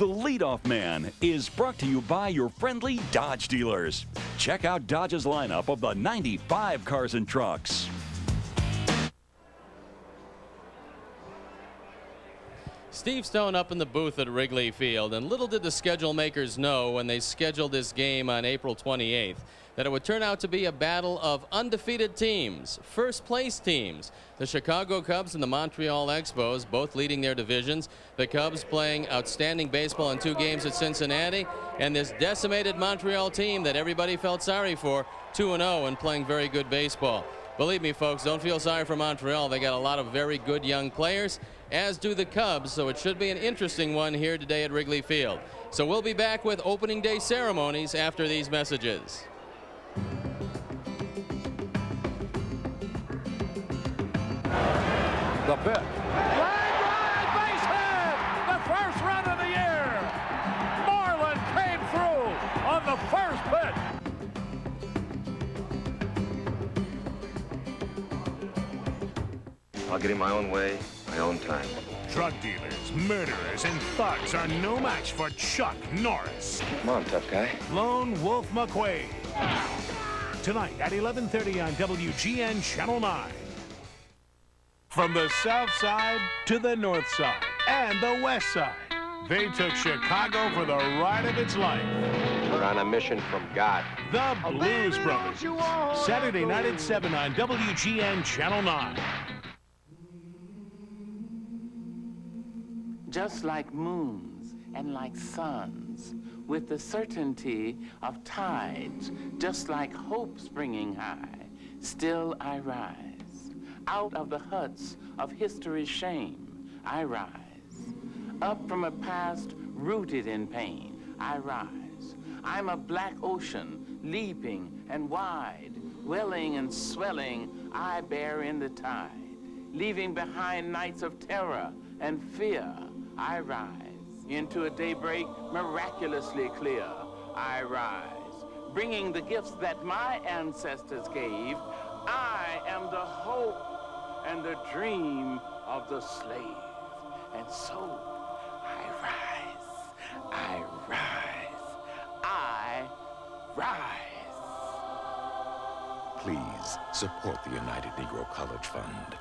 The Leadoff Man is brought to you by your friendly Dodge dealers. Check out Dodge's lineup of the 95 cars and trucks. Steve Stone up in the booth at Wrigley Field, and little did the schedule makers know when they scheduled this game on April 28th that it would turn out to be a battle of undefeated teams, first place teams. The Chicago Cubs and the Montreal Expos both leading their divisions. The Cubs playing outstanding baseball in 2 games at Cincinnati, and this decimated Montreal team that everybody felt sorry for, 2-0 and playing very good baseball. Believe me, folks, don't feel sorry for Montreal. They got a lot of very good young players, as do the Cubs, so it should be an interesting one here today at Wrigley Field. So we'll be back with opening day ceremonies after these messages. The pitch. Line drive, base hit! The first run of the year! Marlin came through on the first pitch. I'll get in my own way, my own time. Drug dealers, murderers, and thugs are no match for Chuck Norris. Come on, tough guy. Lone Wolf McQuaid. Tonight at 11:30 on WGN Channel 9. From the south side to the north side and the west side, they took Chicago for the ride of its life. We're on a mission from God. The Blues Brothers. Saturday night at 7 on WGN Channel 9. Just like moons and like suns, with the certainty of tides, just like hope springing high, still I rise. Out of the huts of history's shame, I rise. Up from a past rooted in pain, I rise. I'm a black ocean, leaping and wide, welling and swelling, I bear in the tide. Leaving behind nights of terror and fear, I rise. Into a daybreak miraculously clear, I rise. Bringing the gifts that my ancestors gave, I am the hope and the dream of the slave. And so, I rise, I rise, I rise. Please support the United Negro College Fund.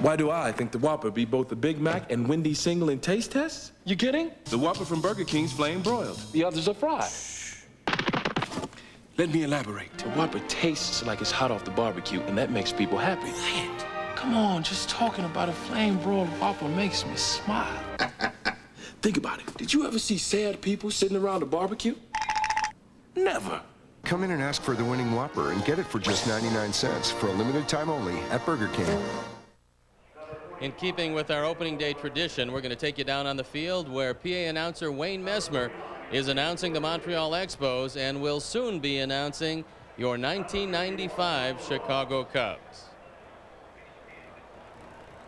Why do I think the Whopper be both the Big Mac and Wendy's single in taste tests? You kidding? The Whopper from Burger King's flame broiled. The others are fried. Let me elaborate. The Whopper tastes like it's hot off the barbecue, and that makes people happy. Come on, just talking about a flame broiled Whopper makes me smile. Think about it. Did you ever see sad people sitting around a barbecue? Never. Come in and ask for the winning Whopper and get it for just 99 cents for a limited time only at Burger King. In keeping with our opening day tradition, we're going to take you down on the field where PA announcer Wayne Messmer is announcing the Montreal Expos and will soon be announcing your 1995 Chicago Cubs.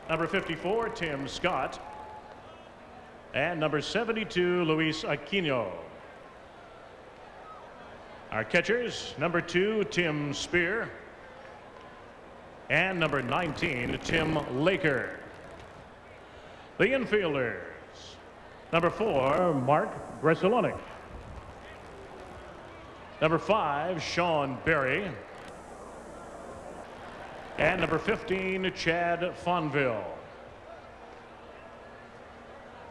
Number 54, Tim Scott. And number 72, Luis Aquino. Our catchers, number 2, Tim Spear. And number 19, Tim Laker. The infielders, number 4, Mark Bresolonic. Number 5, Sean Berry. And number 15, Chad Fonville.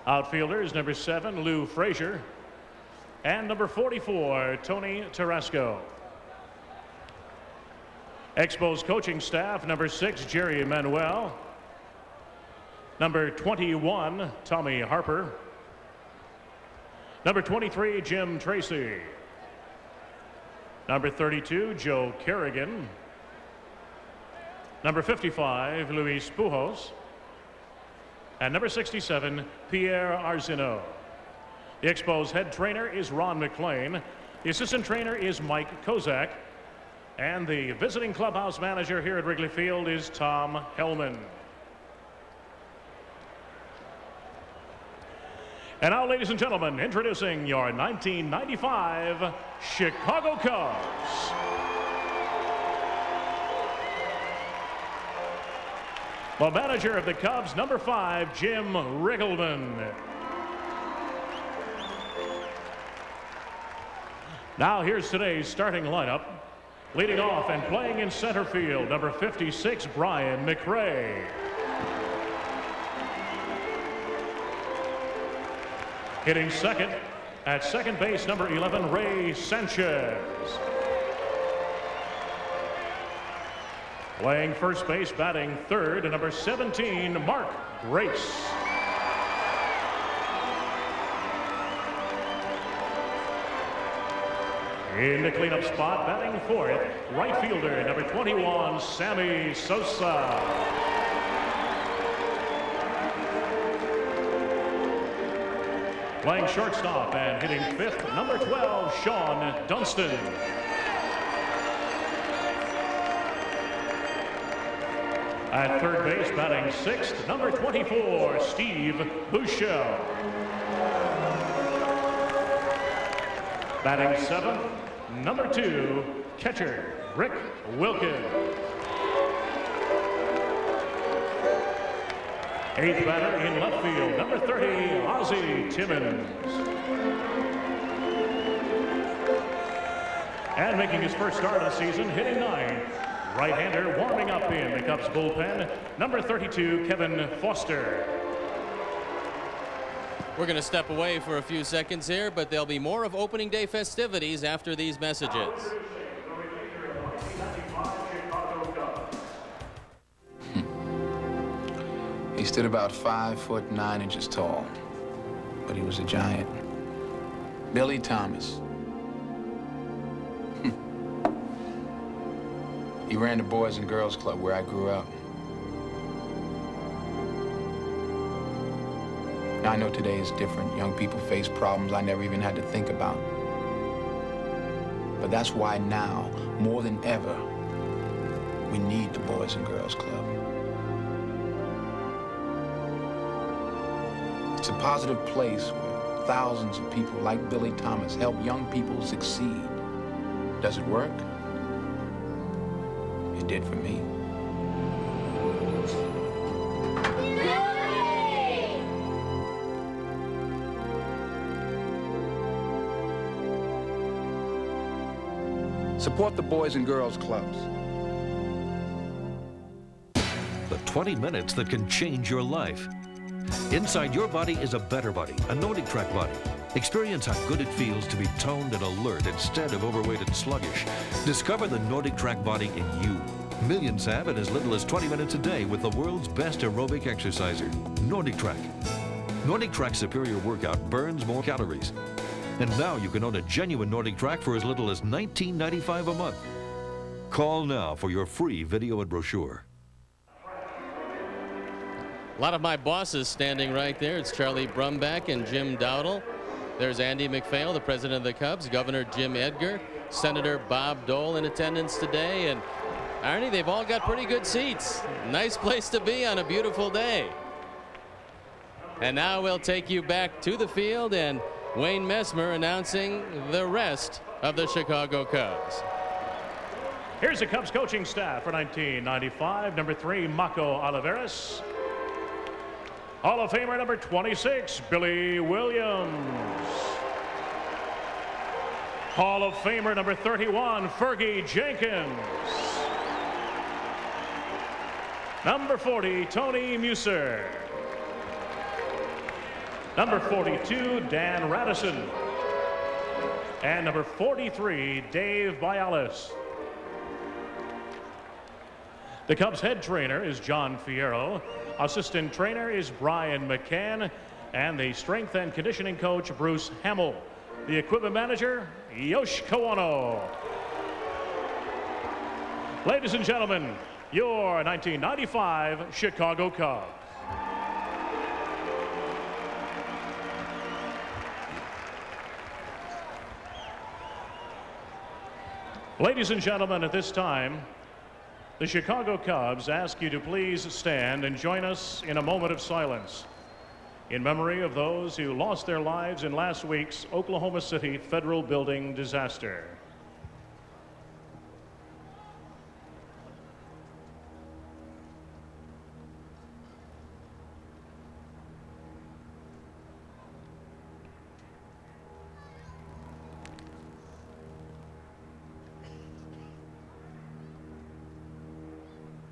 Outfielders, number 7, Lou Frazier. And number 44, Tony Tarasco. Expos coaching staff, number 6, Jerry Manuel. Number 21, Tommy Harper. Number 23, Jim Tracy. Number 32, Joe Carrigan. Number 55, Luis Pujols. And number 67, Pierre Arzino. The Expos head trainer is Ron McClain. The assistant trainer is Mike Kozak. And the visiting clubhouse manager here at Wrigley Field is Tom Hellman. And now, ladies and gentlemen, introducing your 1995 Chicago Cubs. The manager of the Cubs, number 5, Jim Riggleman. Now here's today's starting lineup. Leading off and playing in center field, number 56, Brian McRae. Hitting second, at second base, number 11, Ray Sanchez. Playing first base, batting third, number 17, Mark Grace. In the cleanup spot, batting fourth, right fielder, number 21, Sammy Sosa. Playing shortstop and hitting fifth, number 12, Sean Dunston. At third base, batting sixth, number 24, Steve Bushell. Batting seventh, number 2, catcher Rick Wilkins. Eighth batter in left field, number 30, Ozzie Timmons. And making his first start of the season, hitting ninth, right-hander warming up in the Cubs bullpen, number 32, Kevin Foster. We're going to step away for a few seconds here, but there'll be more of opening day festivities after these messages. He stood about 5'9" tall, but he was a giant. Billy Thomas. He ran the Boys and Girls Club where I grew up. Now, I know today is different. Young people face problems I never even had to think about. But that's why now, more than ever, we need the Boys and Girls Club. It's a positive place where thousands of people like Billy Thomas help young people succeed. Does it work? It did for me. Support the Boys and Girls Clubs. The 20 minutes that can change your life. Inside your body is a better body, a Nordic Track body. Experience how good it feels to be toned and alert instead of overweight and sluggish. Discover the Nordic Track body in you. Millions have in as little as 20 minutes a day with the world's best aerobic exerciser, Nordic Track. Nordic Track's superior workout burns more calories. And now you can own a genuine Nordic Track for as little as $19.95 a month. Call now for your free video and brochure. A lot of my bosses standing right there. It's Charlie Brumback and Jim Dowdle. There's Andy McPhail, the president of the Cubs, Governor Jim Edgar, Senator Bob Dole in attendance today. And Arnie, they've all got pretty good seats. Nice place to be on a beautiful day. And now we'll take you back to the field and Wayne Messmer announcing the rest of the Chicago Cubs. Here's the Cubs coaching staff for 1995. Number 3, Mako Oliveras. Hall of Famer number 26, Billy Williams. Hall of Famer number 31, Fergie Jenkins. Number 40, Tony Muser. Number 42, Dan Radisson. And number 43, Dave Bialis. The Cubs head trainer is John Fierro. Assistant trainer is Brian McCann. And the strength and conditioning coach, Bruce Hamill. The equipment manager, Yosh Kawano. Ladies and gentlemen, your 1995 Chicago Cubs. Ladies and gentlemen, at this time, the Chicago Cubs ask you to please stand and join us in a moment of silence in memory of those who lost their lives in last week's Oklahoma City Federal Building disaster.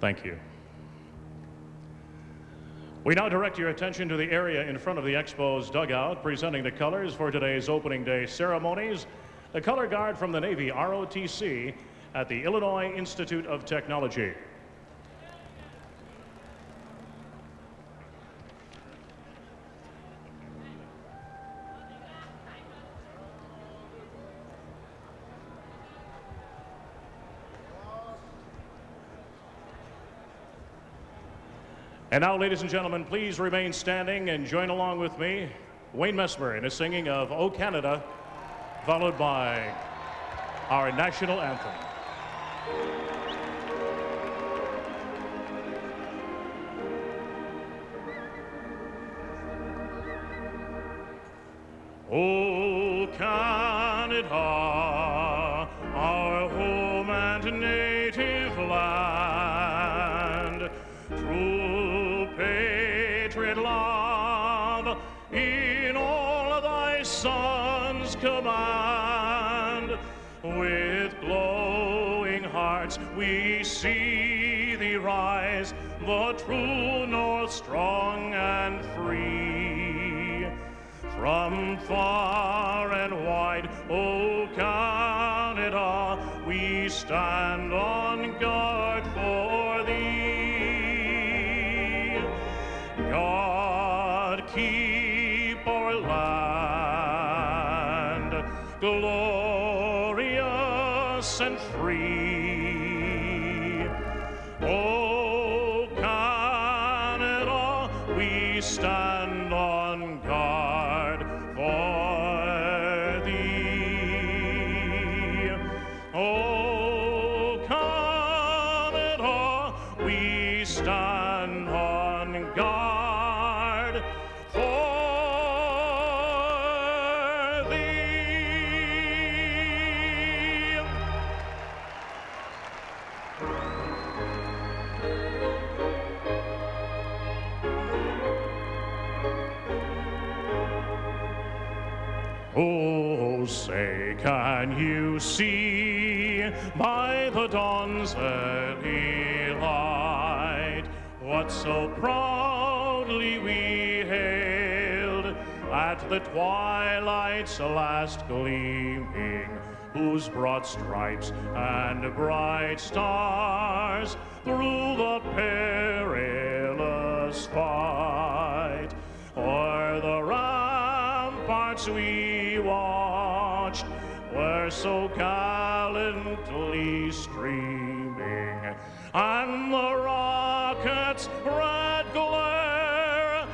Thank you. We now direct your attention to the area in front of the Expos dugout, presenting the colors for today's opening day ceremonies. The color guard from the Navy ROTC at the Illinois Institute of Technology. And now, ladies and gentlemen, please remain standing and join along with me, Wayne Messmer, in a singing of O Canada, followed by our national anthem. O Canada, our home and native land, true patriot love in all thy sons command. With glowing hearts we see thee rise, the true north strong and free. From far and wide, O Canada, we stand on guard for thee. God keep our land glorious and free. O Canada, we stand on guard for thee. O Canada, we stand on guard for thee. Oh, say, can you see by the dawn's early light what so proudly we hailed at the twilight's last gleaming, whose broad stripes and bright stars through the perilous fight o'er the ramparts we watched were so gallantly streaming, and the rockets' red glare,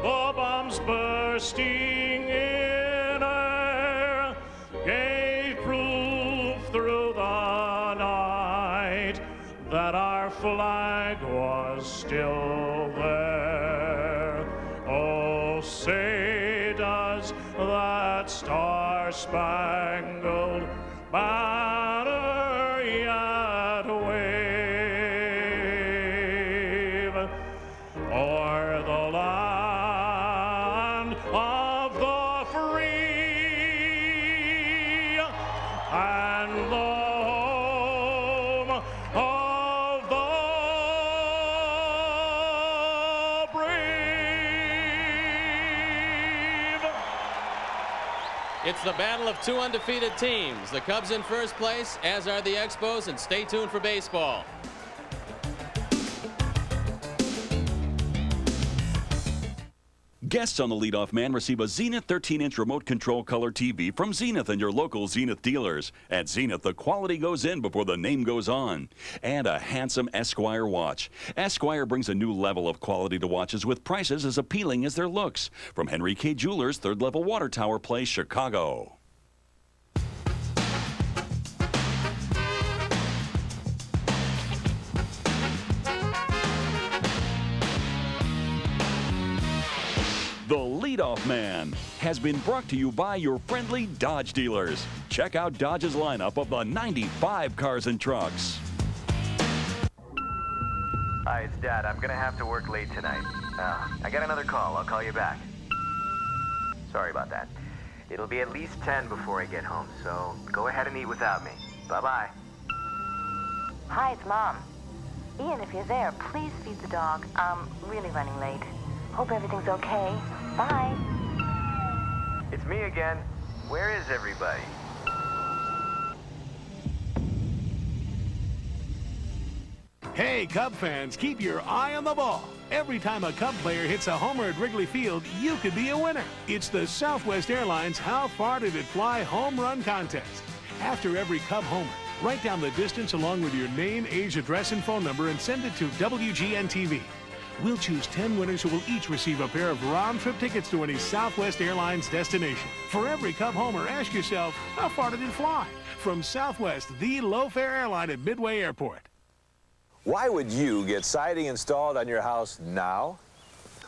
the bombs bursting in air, gave proof through the night that our flag was still there. Oh, say does that star-spangled banner yet wave o'er the land of the free and the home of the brave? It's the battle of two undefeated teams. The Cubs in first place, as are the Expos, and stay tuned for baseball. Guests on the leadoff man receive a Zenith 13-inch remote control color TV from Zenith and your local Zenith dealers. At Zenith, the quality goes in before the name goes on. And a handsome Esquire watch. Esquire brings a new level of quality to watches with prices as appealing as their looks. From Henry K. Jewelers, Third Level Water Tower Place, Chicago. The Leadoff Man has been brought to you by your friendly Dodge dealers. Check out Dodge's lineup of the 95 cars and trucks. Hi, it's Dad. I'm gonna have to work late tonight. I got another call. I'll call you back. Sorry about that. It'll be at least 10 before I get home, so go ahead and eat without me. Bye-bye. Hi, it's Mom. Ian, if you're there, please feed the dog. I'm really running late. Hope everything's okay. Bye. It's me again. Where is everybody? Hey, Cub fans, keep your eye on the ball. Every time a Cub player hits a homer at Wrigley Field, you could be a winner. It's the Southwest Airlines How Far Did It Fly Home Run Contest. After every Cub homer, write down the distance along with your name, age, address, and phone number and send it to WGN-TV. We'll choose 10 winners who will each receive a pair of round-trip tickets to any Southwest Airlines destination. For every Cub homer, ask yourself, how far did it fly? From Southwest, the low-fare airline at Midway Airport. Why would you get siding installed on your house now?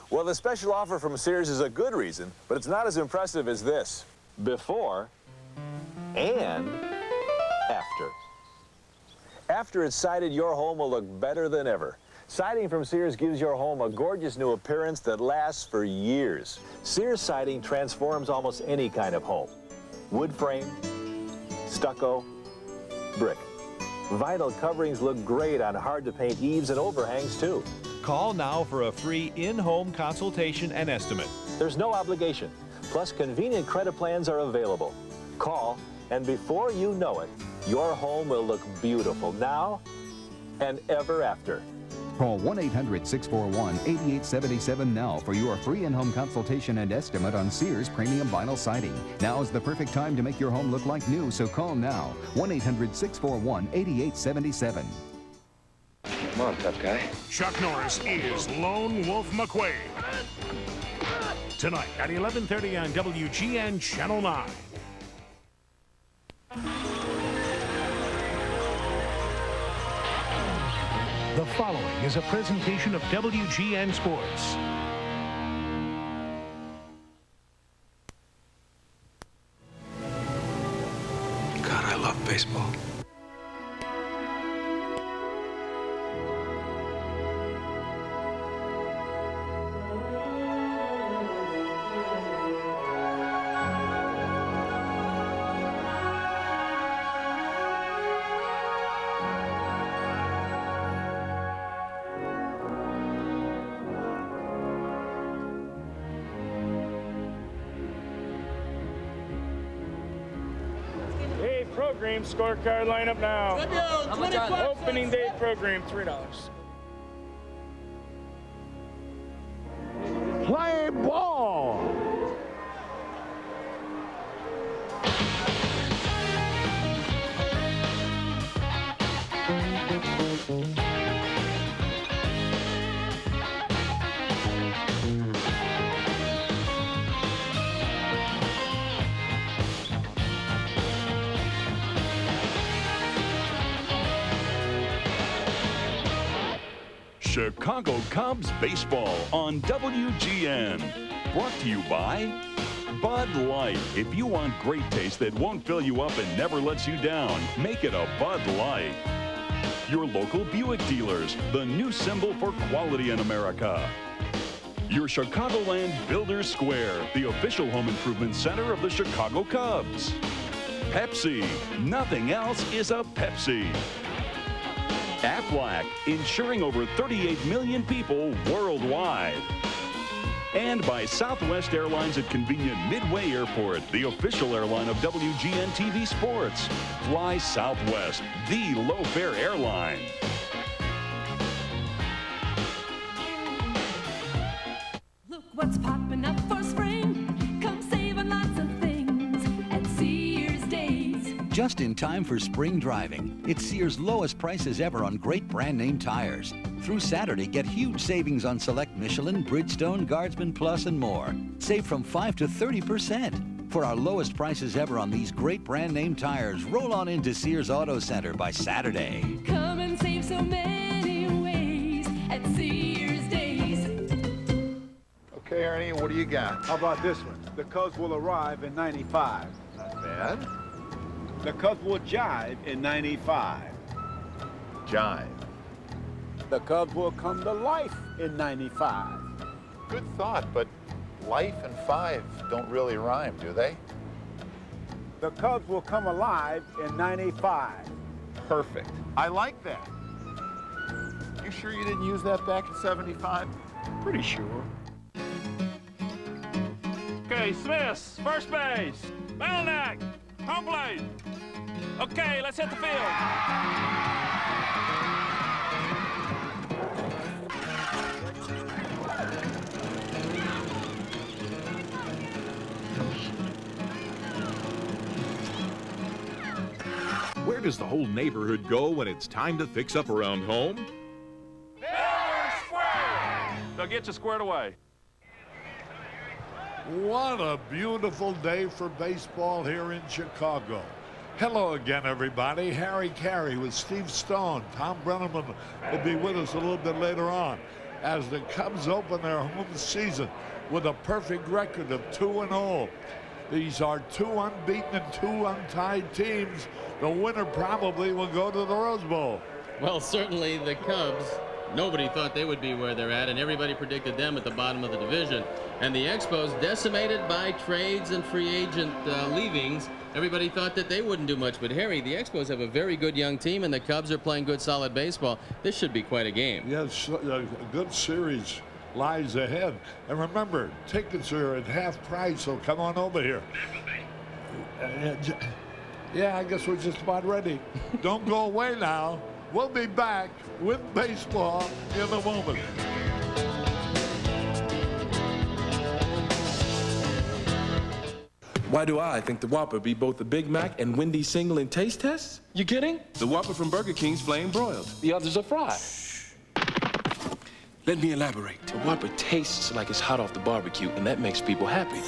Well, the special offer from Sears is a good reason, but it's not as impressive as this. Before and after. After it's sided, your home will look better than ever. Siding from Sears gives your home a gorgeous new appearance that lasts for years. Sears siding transforms almost any kind of home. Wood frame, stucco, brick. Vinyl coverings look great on hard-to-paint eaves and overhangs, too. Call now for a free in-home consultation and estimate. There's no obligation. Plus, convenient credit plans are available. Call, and before you know it, your home will look beautiful now and ever after. Call 1-800-641-8877 now for your free in-home consultation and estimate on Sears Premium Vinyl Siding. Now is the perfect time to make your home look like new, so call now. 1-800-641-8877. Come on, tough guy. Chuck Norris is Lone Wolf McQuade. Tonight at 11:30 on WGN Channel 9. The following is a presentation of WGN Sports. God, I love baseball. Program scorecard lineup now. Opening day program, $3. Play ball. Chicago Cubs baseball on WGN. Brought to you by Bud Light. If you want great taste that won't fill you up and never lets you down, make it a Bud Light. Your local Buick dealers, the new symbol for quality in America. Your Chicagoland Builders Square, the official home improvement center of the Chicago Cubs. Pepsi. Nothing else is a Pepsi. Aflac, insuring over 38 million people worldwide. And by Southwest Airlines at convenient Midway Airport, the official airline of WGN-TV Sports. Fly Southwest, the low-fare airline. Look what's popping up for spring. Come save on lots of things at Sears Days. Just in time for spring driving. It's Sears' lowest prices ever on great brand name tires. Through Saturday, get huge savings on select Michelin, Bridgestone, Guardsman Plus, and more. Save from 5 to 30%. For our lowest prices ever on these great brand name tires, roll on into Sears Auto Center by Saturday. Come and save so many ways at Sears Days. Okay, Ernie, what do you got? How about this one? The Cubs will arrive in 95. Not bad. The Cubs will jive in 95. Jive. The Cubs will come to life in 95. Good thought, but life and five don't really rhyme, do they? The Cubs will come alive in 95. Perfect. I like that. You sure you didn't use that back in '75? Pretty sure. Okay, Smiths, first base. Belknap, home plate. Okay, let's hit the field. Where does the whole neighborhood go when it's time to fix up around home? They'll get you squared away. What a beautiful day for baseball here in Chicago. Hello again, everybody. Harry Carey with Steve Stone. Tom Brenneman will be with us a little bit later on as the Cubs open their home season with a perfect record of 2-0. These are 2 unbeaten and 2 untied teams. The winner probably will go to the Rose Bowl. Well, certainly the Cubs, nobody thought they would be where they're at, and everybody predicted them at the bottom of the division. And the Expos, decimated by trades and free agent leavings, everybody thought that they wouldn't do much. But Harry, the Expos have a very good young team, and the Cubs are playing good, solid baseball. This should be quite a game. Yes, a good series lies ahead. And remember, tickets are at half price, so come on over here. Yeah, I guess we're just about ready. Don't go away now. We'll be back with baseball in a moment. Why do I think the Whopper be both the Big Mac and Wendy's single in taste tests? You kidding? The Whopper from Burger King's flame broiled. The others are fried. Let me elaborate. The Whopper tastes like it's hot off the barbecue, and that makes people happy.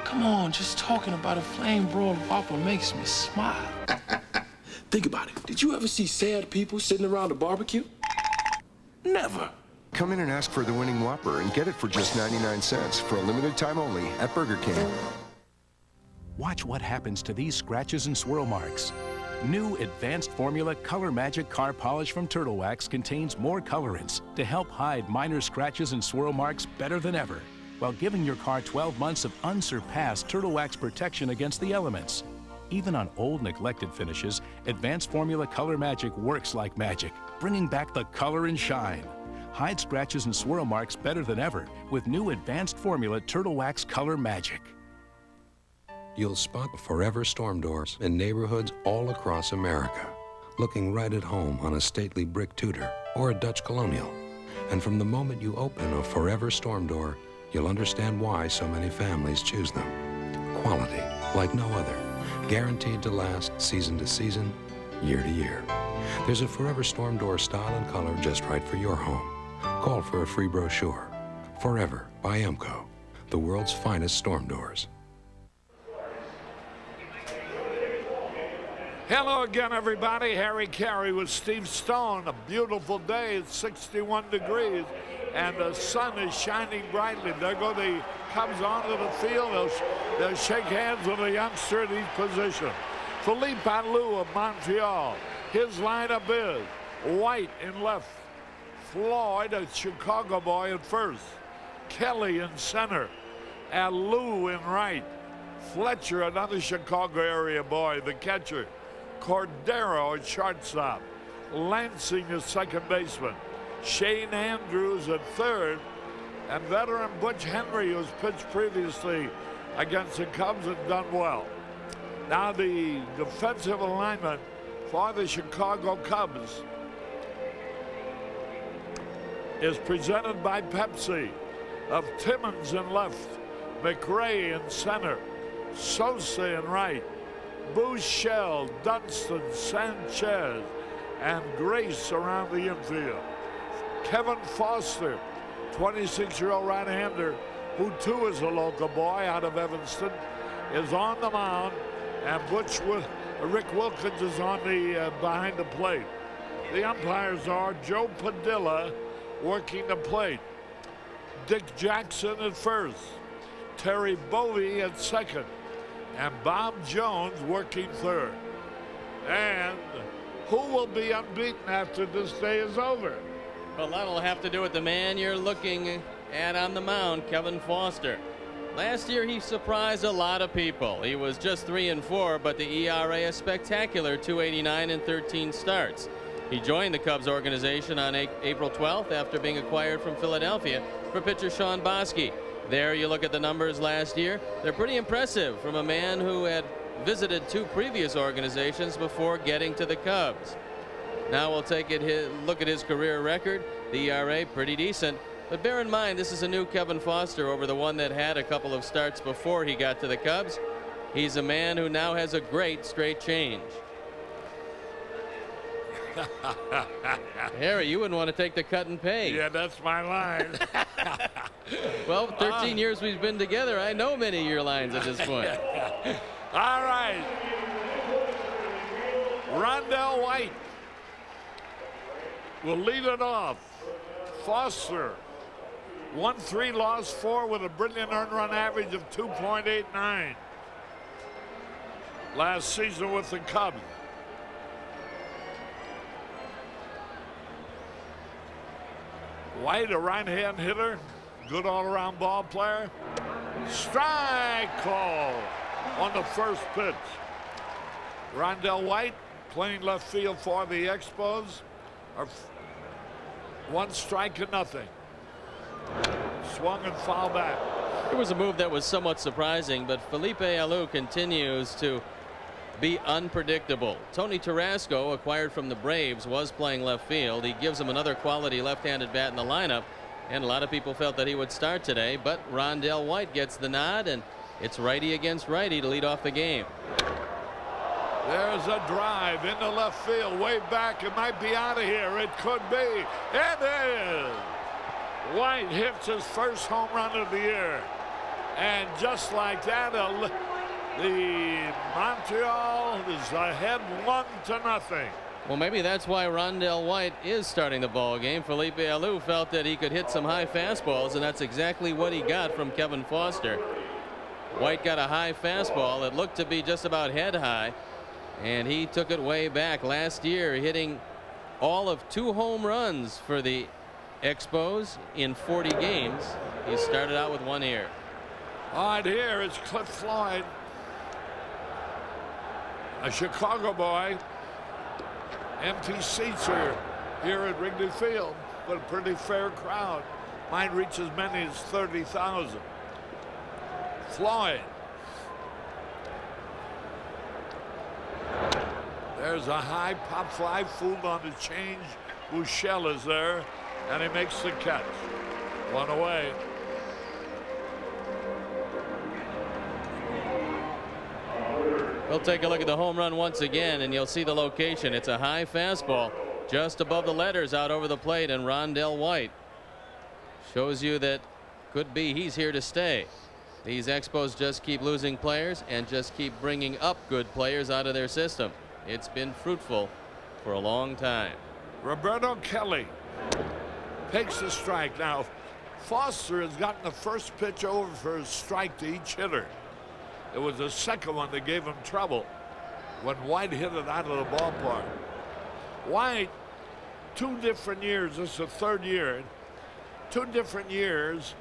Come on, just talking about a flame broiled Whopper makes me smile. Think about it. Did you ever see sad people sitting around a barbecue? Never. Come in and ask for the winning Whopper and get it for just 99 cents for a limited time only at Burger King. Watch what happens to these scratches and swirl marks. New Advanced Formula Color Magic Car Polish from Turtle Wax contains more colorants to help hide minor scratches and swirl marks better than ever, while giving your car 12 months of unsurpassed Turtle Wax protection against the elements. Even on old, neglected finishes, Advanced Formula Color Magic works like magic, bringing back the color and shine. Hide scratches and swirl marks better than ever with new Advanced Formula Turtle Wax Color Magic. You'll spot Forever Storm Doors in neighborhoods all across America, looking right at home on a stately brick Tudor or a Dutch Colonial. And from the moment you open a Forever Storm Door, you'll understand why so many families choose them. Quality like no other, guaranteed to last season to season, year to year. There's a Forever Storm Door style and color just right for your home. Call for a free brochure. Forever by Emco, the world's finest storm doors. Hello again, everybody. Harry Carey with Steve Stone. A beautiful day. It's 61 degrees, and the sun is shining brightly. There go the Cubs onto the field. They'll shake hands with a youngster at each position. Philippe Alou of Montreal. His lineup is White in left, Floyd, a Chicago boy, at first, Kelly in center, Alou in right, Fletcher, another Chicago area boy, the catcher, Cordero at shortstop, Lansing as second baseman, Shane Andrews at third, and veteran Butch Henry, who's pitched previously against the Cubs and done well. Now the defensive alignment for the Chicago Cubs is presented by Pepsi, of Timmons in left, McRae in center, Sosa in right, Bouchel, Dunston, Sanchez, and Grace around the infield. Kevin Foster, 26-year-old right-hander, who too is a local boy out of Evanston, is on the mound, and Rick Wilkins is on the behind the plate. The umpires are Joe Padilla working the plate, Dick Jackson at first, Terry Bovee at second, and Bob Jones working third. And who will be unbeaten after this day is over? Well, that'll have to do with the man you're looking at on the mound, Kevin Foster. Last year, he surprised a lot of people. He was just 3-4, but the ERA is spectacular, 2.89 in 13 starts. He joined the Cubs organization on April 12th after being acquired from Philadelphia for pitcher Sean Bosky. There you look at the numbers last year. They're pretty impressive from a man who had visited 2 previous organizations before getting to the Cubs. Now we'll take a look at his career record. The ERA pretty decent. But bear in mind, this is a new Kevin Foster over the one that had a couple of starts before he got to the Cubs. He's a man who now has a great straight change. Harry, you wouldn't want to take the cut and pay. Yeah, that's my line. Well, 13 years we've been together. I know many of your lines at this point. All right. Rondell White will lead it off. Foster, 1-3, lost 4 with a brilliant earned run average of 2.89 last season with the Cubs. White, a right-hand hitter, good all-around ball player. Strike call on the first pitch. Rondell White playing left field for the Expos. 1 strike to nothing. Swung and foul back. It was a move that was somewhat surprising, but Felipe Alou continues to be unpredictable. Tony Tarasco, acquired from the Braves, was playing left field. He gives him another quality left-handed bat in the lineup, and a lot of people felt that he would start today, but Rondell White gets the nod, and it's righty against righty to lead off the game. There's a drive into left field, way back. It might be out of here. It could be. It is. White hits his first home run of the year. And just like that, the Montreal is ahead 1-0. Well, maybe that's why Rondell White is starting the ball game. Felipe Alou felt that he could hit some high fastballs, and that's exactly what he got from Kevin Foster. White got a high fastball that looked to be just about head high, and he took it way back last year, hitting all of 2 home runs for the Expos in 40 games. He started out with 1 here. All right, here is Cliff Floyd, a Chicago boy. Empty seats here at Wrigley Field, but a pretty fair crowd. Might reach as many as 30,000. Floyd. There's a high pop fly, fooled on the change. Bouchel is there, and he makes the catch. 1 away. We'll take a look at the home run once again, and you'll see the location. It's a high fastball just above the letters out over the plate, and Rondell White shows you that could be he's here to stay. These Expos just keep losing players and just keep bringing up good players out of their system. It's been fruitful for a long time. Roberto Kelly takes the strike. Now, Foster has gotten the first pitch over for a strike to each hitter. It was the second one that gave him trouble when White hit it out of the ballpark. White, 2 different years. This is the 3rd year. 2 different years.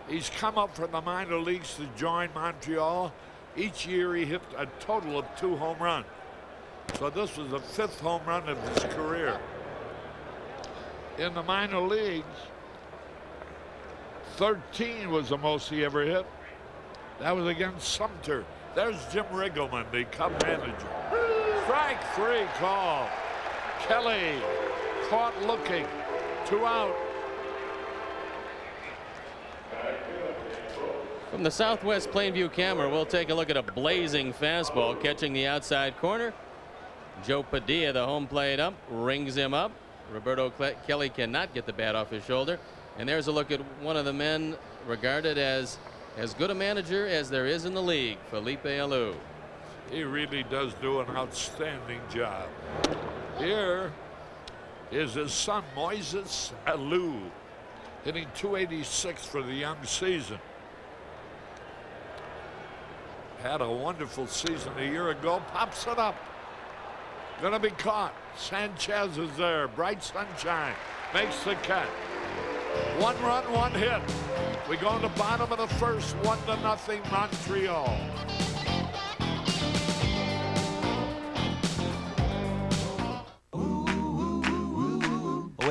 He's come up from the minor leagues to join Montreal. Each year he hit a total of 2 home runs. So this was the 5th home run of his career. In the minor leagues, 13 was the most he ever hit. That was against Sumter. There's Jim Riggleman, the Cub manager. Strike 3 call. Kelly caught looking. 2 out. From the Southwest Plainview camera, we'll take a look at a blazing fastball catching the outside corner. Joe Padilla, the home plate ump, rings him up. Roberto Kelly cannot get the bat off his shoulder. And there's a look at one of the men regarded as good a manager as there is in the league, Felipe Alou. He really does do an outstanding job. Here is his son, Moises Alou, hitting .286 for the young season. Had a wonderful season a year ago. Pops it up. Gonna be caught. Sanchez is there. Bright sunshine. Makes the catch. 1 run, 1 hit. We go to the bottom of the first, 1-0 Montreal.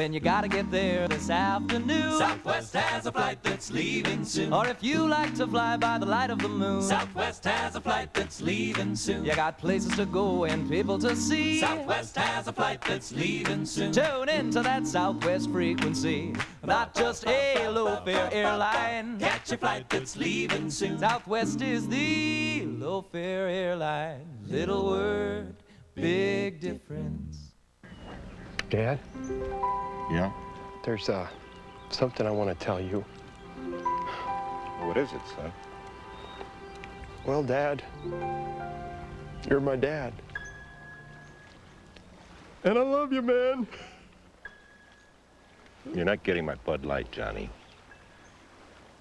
when you gotta get there this afternoon. Southwest has a flight that's leaving soon. Or if you like to fly by the light of the moon, Southwest has a flight that's leaving soon. You got places to go and people to see. Southwest has a flight that's leaving soon. Tune into that Southwest frequency. Not just a low-fare airline. Catch a flight that's leaving soon. Southwest is the low-fare airline. Little word, big difference. Dad? Yeah? There's something I want to tell you. What is it, son? Well, Dad, you're my dad. And I love you, man. You're not getting my Bud Light, Johnny.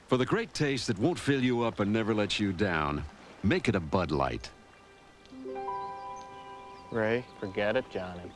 For the great taste that won't fill you up and never let you down, make it a Bud Light. Ray, forget it, Johnny.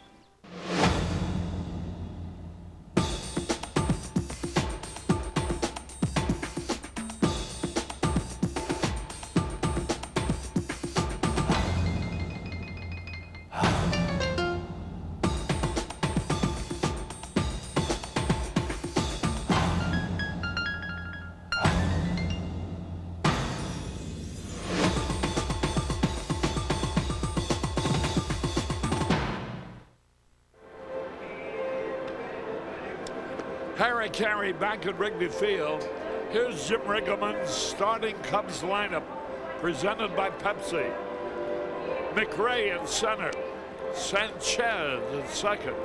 Harry Carey back at Wrigley Field. Here's Jim Riggleman's starting Cubs lineup, presented by Pepsi. McRae in center, Sanchez at second,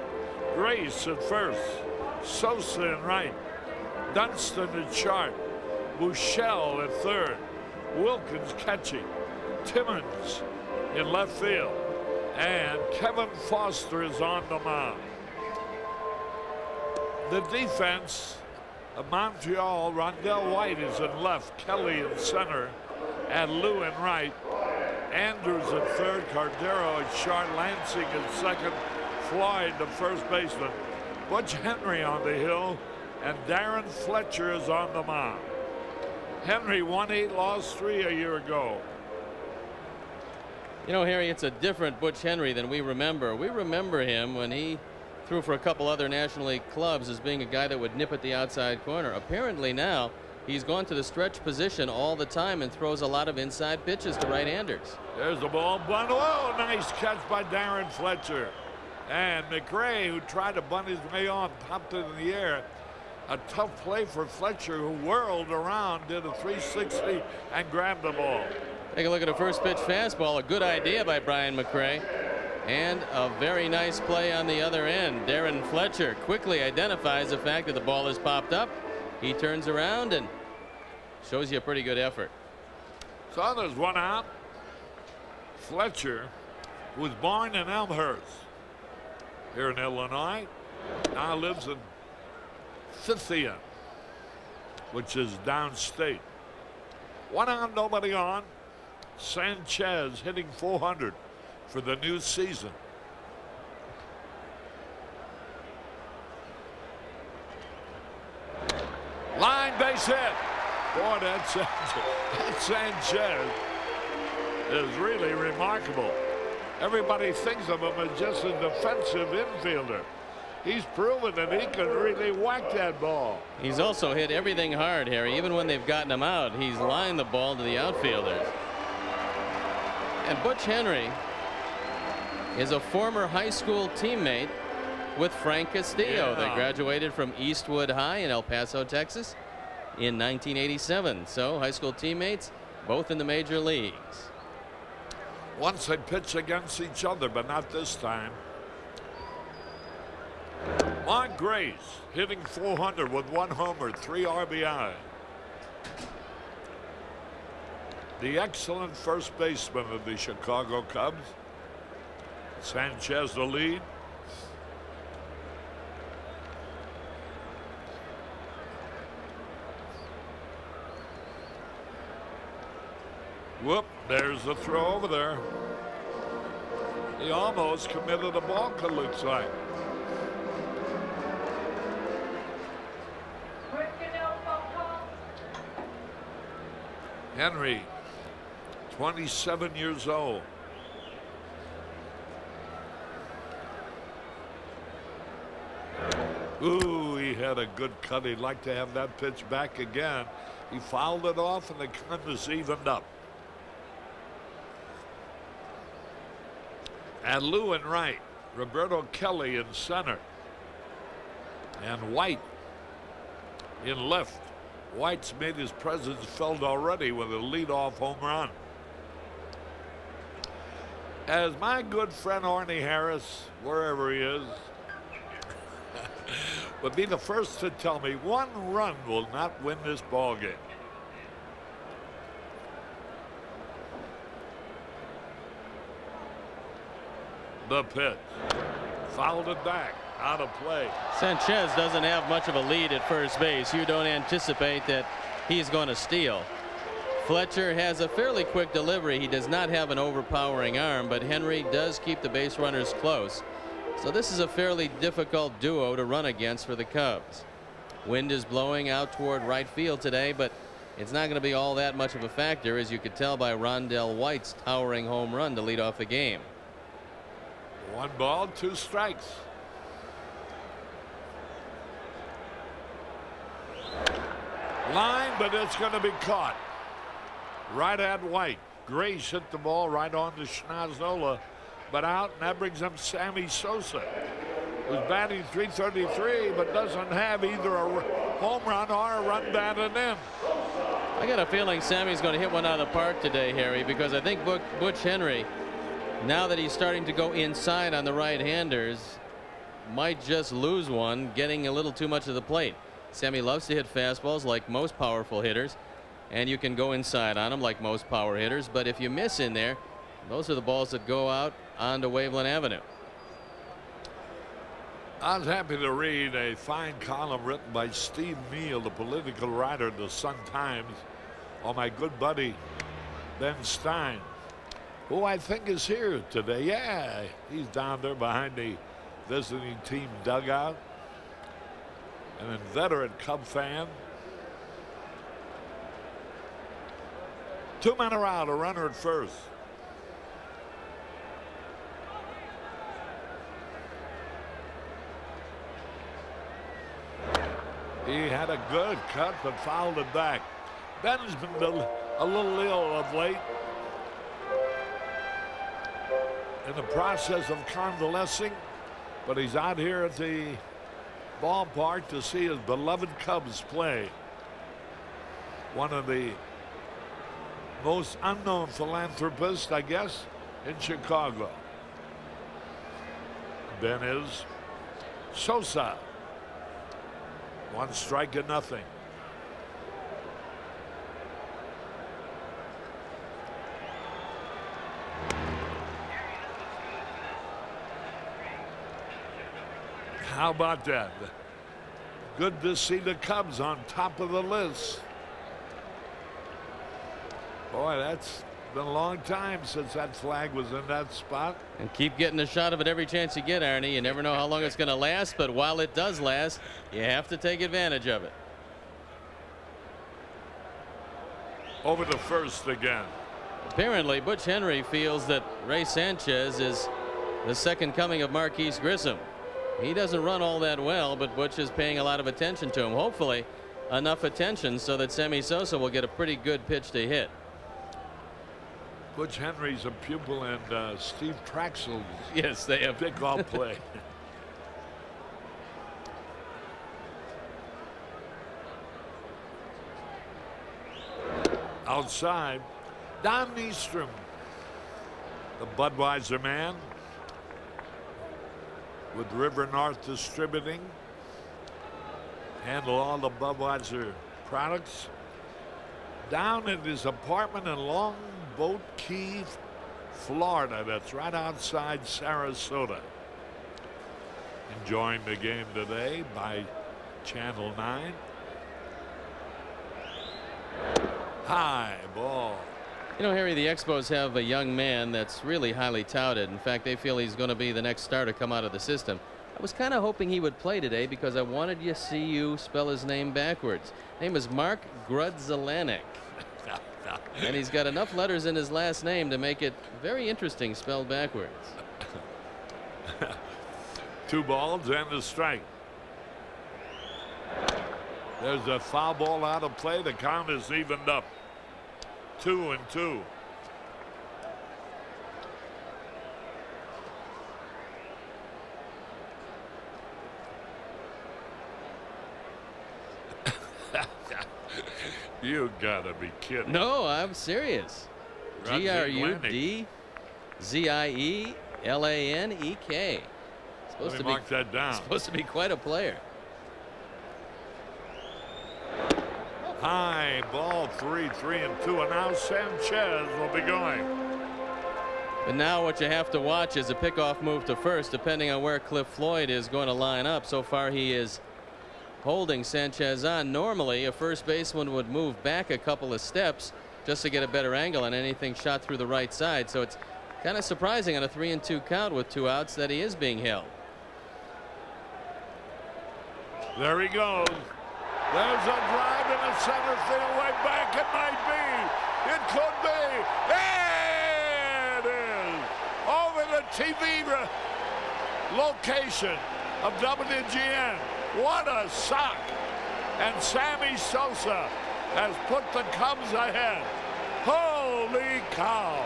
Grace at first, Sosa in right, Dunston at short, Buechele at third, Wilkins catching, Timmons in left field, and Kevin Foster is on the mound. The defense of Montreal, Rondell White is in left, Kelly in center, and Lou in right. Andrews at third, Cordero at short, Lansing at second, Floyd the first baseman, Butch Henry on the hill, and Darren Fletcher is on the mound. Henry won 8, lost 3 a year ago. You know, Harry, it's a different Butch Henry than we remember. We remember him when he threw for a couple other National League clubs as being a guy that would nip at the outside corner. Apparently now he's gone to the stretch position all the time and throws a lot of inside pitches to right-handers. There's the ball. Oh, nice catch by Darren Fletcher. And McRae, who tried to bunt his way on, popped it in the air. A tough play for Fletcher, who whirled around, did a 360, and grabbed the ball. Take a look at a first pitch fastball. A good idea by Brian McRae. And a very nice play on the other end. Darren Fletcher quickly identifies the fact that the ball has popped up. He turns around and shows you a pretty good effort. So there's one out. Fletcher was born in Elmhurst here in Illinois. Now lives in Scythia, which is downstate. One out, nobody on. Sanchez hitting .400 for the new season. Line base hit. Boy, that Sanchez is really remarkable. Everybody thinks of him as just a defensive infielder. He's proven that he can really whack that ball. He's also hit everything hard, Harry. Even when they've gotten him out, he's lined the ball to the outfielders. And Butch Henry is a former high school teammate with Frank Castillo. They graduated from Eastwood High in El Paso, Texas in 1987. So high school teammates, both in the major leagues. Once they pitch against each other, but not this time. Mark Grace hitting .400 with 1 homer, 3 RBI. The excellent first baseman of the Chicago Cubs. Sanchez the lead. Whoop, there's the throw over there. He almost committed a balk, it looks like. Henry, 27 years old. Ooh, he had a good cut. He'd like to have that pitch back again. He fouled it off, and the count is evened up. And Lou in right, Roberto Kelly in center, and White in left. White's made his presence felt already with a leadoff home run. As my good friend Arnie Harris, wherever he is, would be the first to tell me, one run will not win this ball game. The pitch. Fouled it back. Out of play. Sanchez doesn't have much of a lead at first base. You don't anticipate that he's going to steal. Fletcher has a fairly quick delivery. He does not have an overpowering arm, but Henry does keep the base runners close. So this is a fairly difficult duo to run against for the Cubs. Wind is blowing out toward right field today, but it's not going to be all that much of a factor, as you could tell by Rondell White's towering home run to lead off the game. 1 ball, 2 strikes. Line, but it's going to be caught. Right at White. Grace hit the ball right on to Schnazzola, but out, and that brings up Sammy Sosa, who's batting .333, but doesn't have either a home run or a run batted in. I got a feeling Sammy's going to hit one out of the park today, Harry, because I think Butch Henry, now that he's starting to go inside on the right-handers, might just lose one, getting a little too much of the plate. Sammy loves to hit fastballs like most powerful hitters, and you can go inside on them like most power hitters, but if you miss in there, those are the balls that go out onto Waveland Avenue. I was happy to read a fine column written by Steve Neal, the political writer of the Sun-Times, on my good buddy Ben Stein, who I think is here today. Yeah, he's down there behind the visiting team dugout. An inveterate Cub fan. 2 men are out, a runner at first. He had a good cut, but fouled it back. Ben's been a little ill of late, in the process of convalescing, but he's out here at the ballpark to see his beloved Cubs play. One of the most unknown philanthropists, I guess, in Chicago. Ben is Sosa. 1 strike and nothing. How about that? Good to see the Cubs on top of the list. Boy, that's been a long time since that flag was in that spot. And keep getting a shot of it every chance you get, Arnie. You never know how long it's going to last, but while it does last, you have to take advantage of it. Over to first again. Apparently, Butch Henry feels that Ray Sanchez is the second coming of Marquise Grissom. He doesn't run all that well, but Butch is paying a lot of attention to him. Hopefully, enough attention so that Sammy Sosa will get a pretty good pitch to hit. Butch Henry's a pupil in Steve Traxel's. Yes, they have. Pickoff play. Outside, Don Nystrom, the Budweiser man, with River North Distributing, handle all the Budweiser products. Down at his apartment in Longboat Key, Florida. That's right outside Sarasota. Enjoying the game today by Channel 9. High ball. You know, Harry, the Expos have a young man that's really highly touted. In fact, they feel he's going to be the next star to come out of the system. I was kind of hoping he would play today because I wanted to see you spell his name backwards. Name is Mark Grudzelanek. And he's got enough letters in his last name to make it very interesting spelled backwards. 2 balls and a strike. There's a foul ball out of play. The count is evened up. 2-2. You gotta be kidding. No, I'm serious. Grudzielanek. Supposed to mark that down. Supposed to be quite a player. High ball, 3-2, and now Sanchez will be going. But now what you have to watch is a pickoff move to first, depending on where Cliff Floyd is going to line up. So far, he is holding Sanchez on. Normally, a first baseman would move back a couple of steps just to get a better angle on anything shot through the right side. So it's kind of surprising on a 3-2 count with 2 outs that he is being held. There he goes. There's a drive in the center field, way back. It might be. It could be. It is over the TV location of WGN. What a sock. And Sammy Sosa has put the Cubs ahead. Holy cow.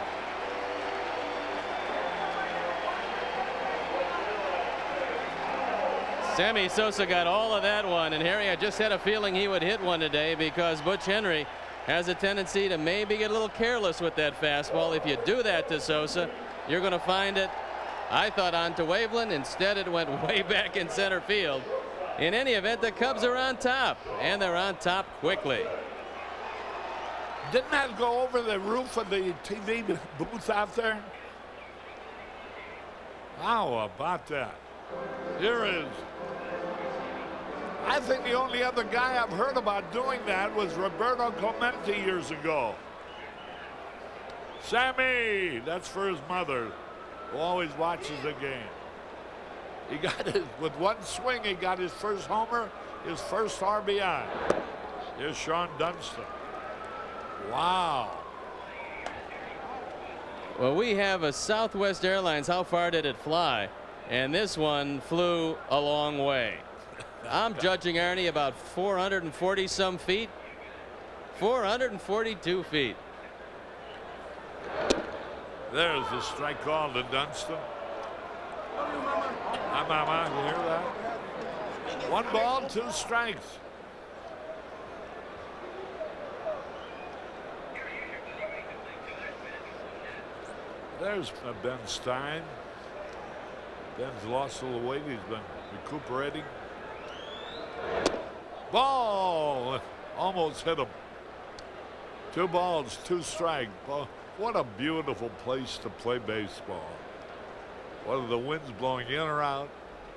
Sammy Sosa got all of that one, and Harry, I just had a feeling he would hit one today because Butch Henry has a tendency to maybe get a little careless with that fastball. If you do that to Sosa, you're going to find it, I thought, onto Waveland. Instead, it went way back in center field. In any event, the Cubs are on top, and they're on top quickly. Didn't that go over the roof of the TV booth out there? How about that? Here is. I think the only other guy I've heard about doing that was Roberto Clemente years ago. Sammy, that's for his mother, who always watches the game. He got his, with one swing, he got his first homer, his first RBI. Here's Sean Dunston. Wow. Well, we have a Southwest Airlines. How far did it fly? And this one flew a long way. I'm judging, Arnie, about 440 some feet. 442 feet. There's the strike call to Dunston. Mama, you hear that? 1 ball, 2 strikes. There's Ben Stein. Ben's lost a little weight. He's been recuperating. Ball! Almost hit him. 2 balls, 2 strikes. What a beautiful place to play baseball. Whether the wind's blowing in or out.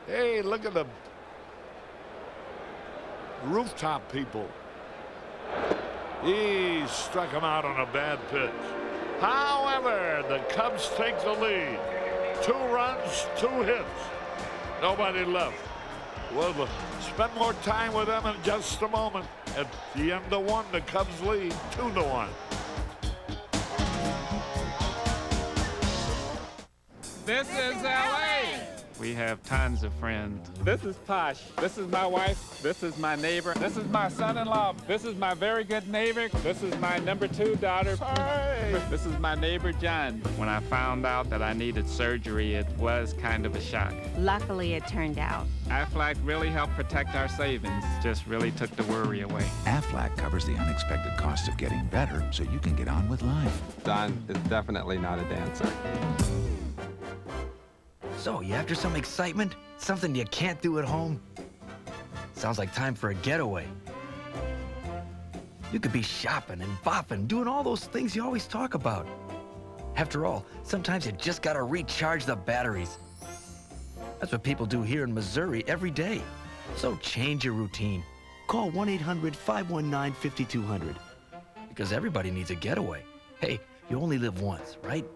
Hey, look at the rooftop people. He struck him out on a bad pitch. However, the Cubs take the lead. 2 runs, 2 hits. Nobody left. We'll spend more time with them in just a moment. At the end of 1, the Cubs lead 2-1. This is LA. We have tons of friends. This is Posh. This is my wife. This is my neighbor. This is my son-in-law. This is my very good neighbor. This is my number 2 daughter. Hey. This is my neighbor, John. When I found out that I needed surgery, it was kind of a shock. Luckily, it turned out. Aflac really helped protect our savings. Just really took the worry away. Aflac covers the unexpected costs of getting better so you can get on with life. Don is definitely not a dancer. So, you after some excitement? Something you can't do at home? Sounds like time for a getaway. You could be shopping and bopping, doing all those things you always talk about. After all, sometimes you just gotta recharge the batteries. That's what people do here in Missouri every day. So change your routine. Call 1-800-519-5200. Because everybody needs a getaway. Hey, you only live once, right?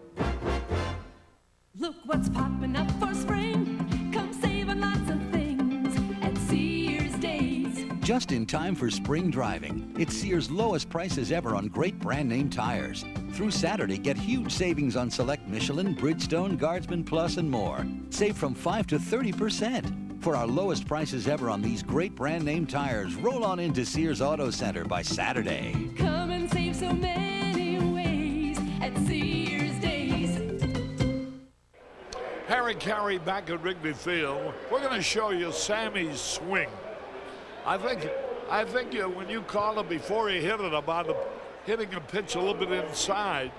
Look what's popping up for spring. Come save on lots of things at Sears Days. Just in time for spring driving, it's Sears' lowest prices ever on great brand name tires. Through Saturday, get huge savings on select Michelin, Bridgestone, Guardsman Plus, and more. Save from 5 to 30%. For our lowest prices ever on these great brand name tires, roll on into Sears Auto Center by Saturday. Come and save so many ways at Sears Days. Harry Carey back at Wrigley Field. We're going to show you Sammy's swing. I think when you called him before he hit it about hitting a pitch a little bit inside,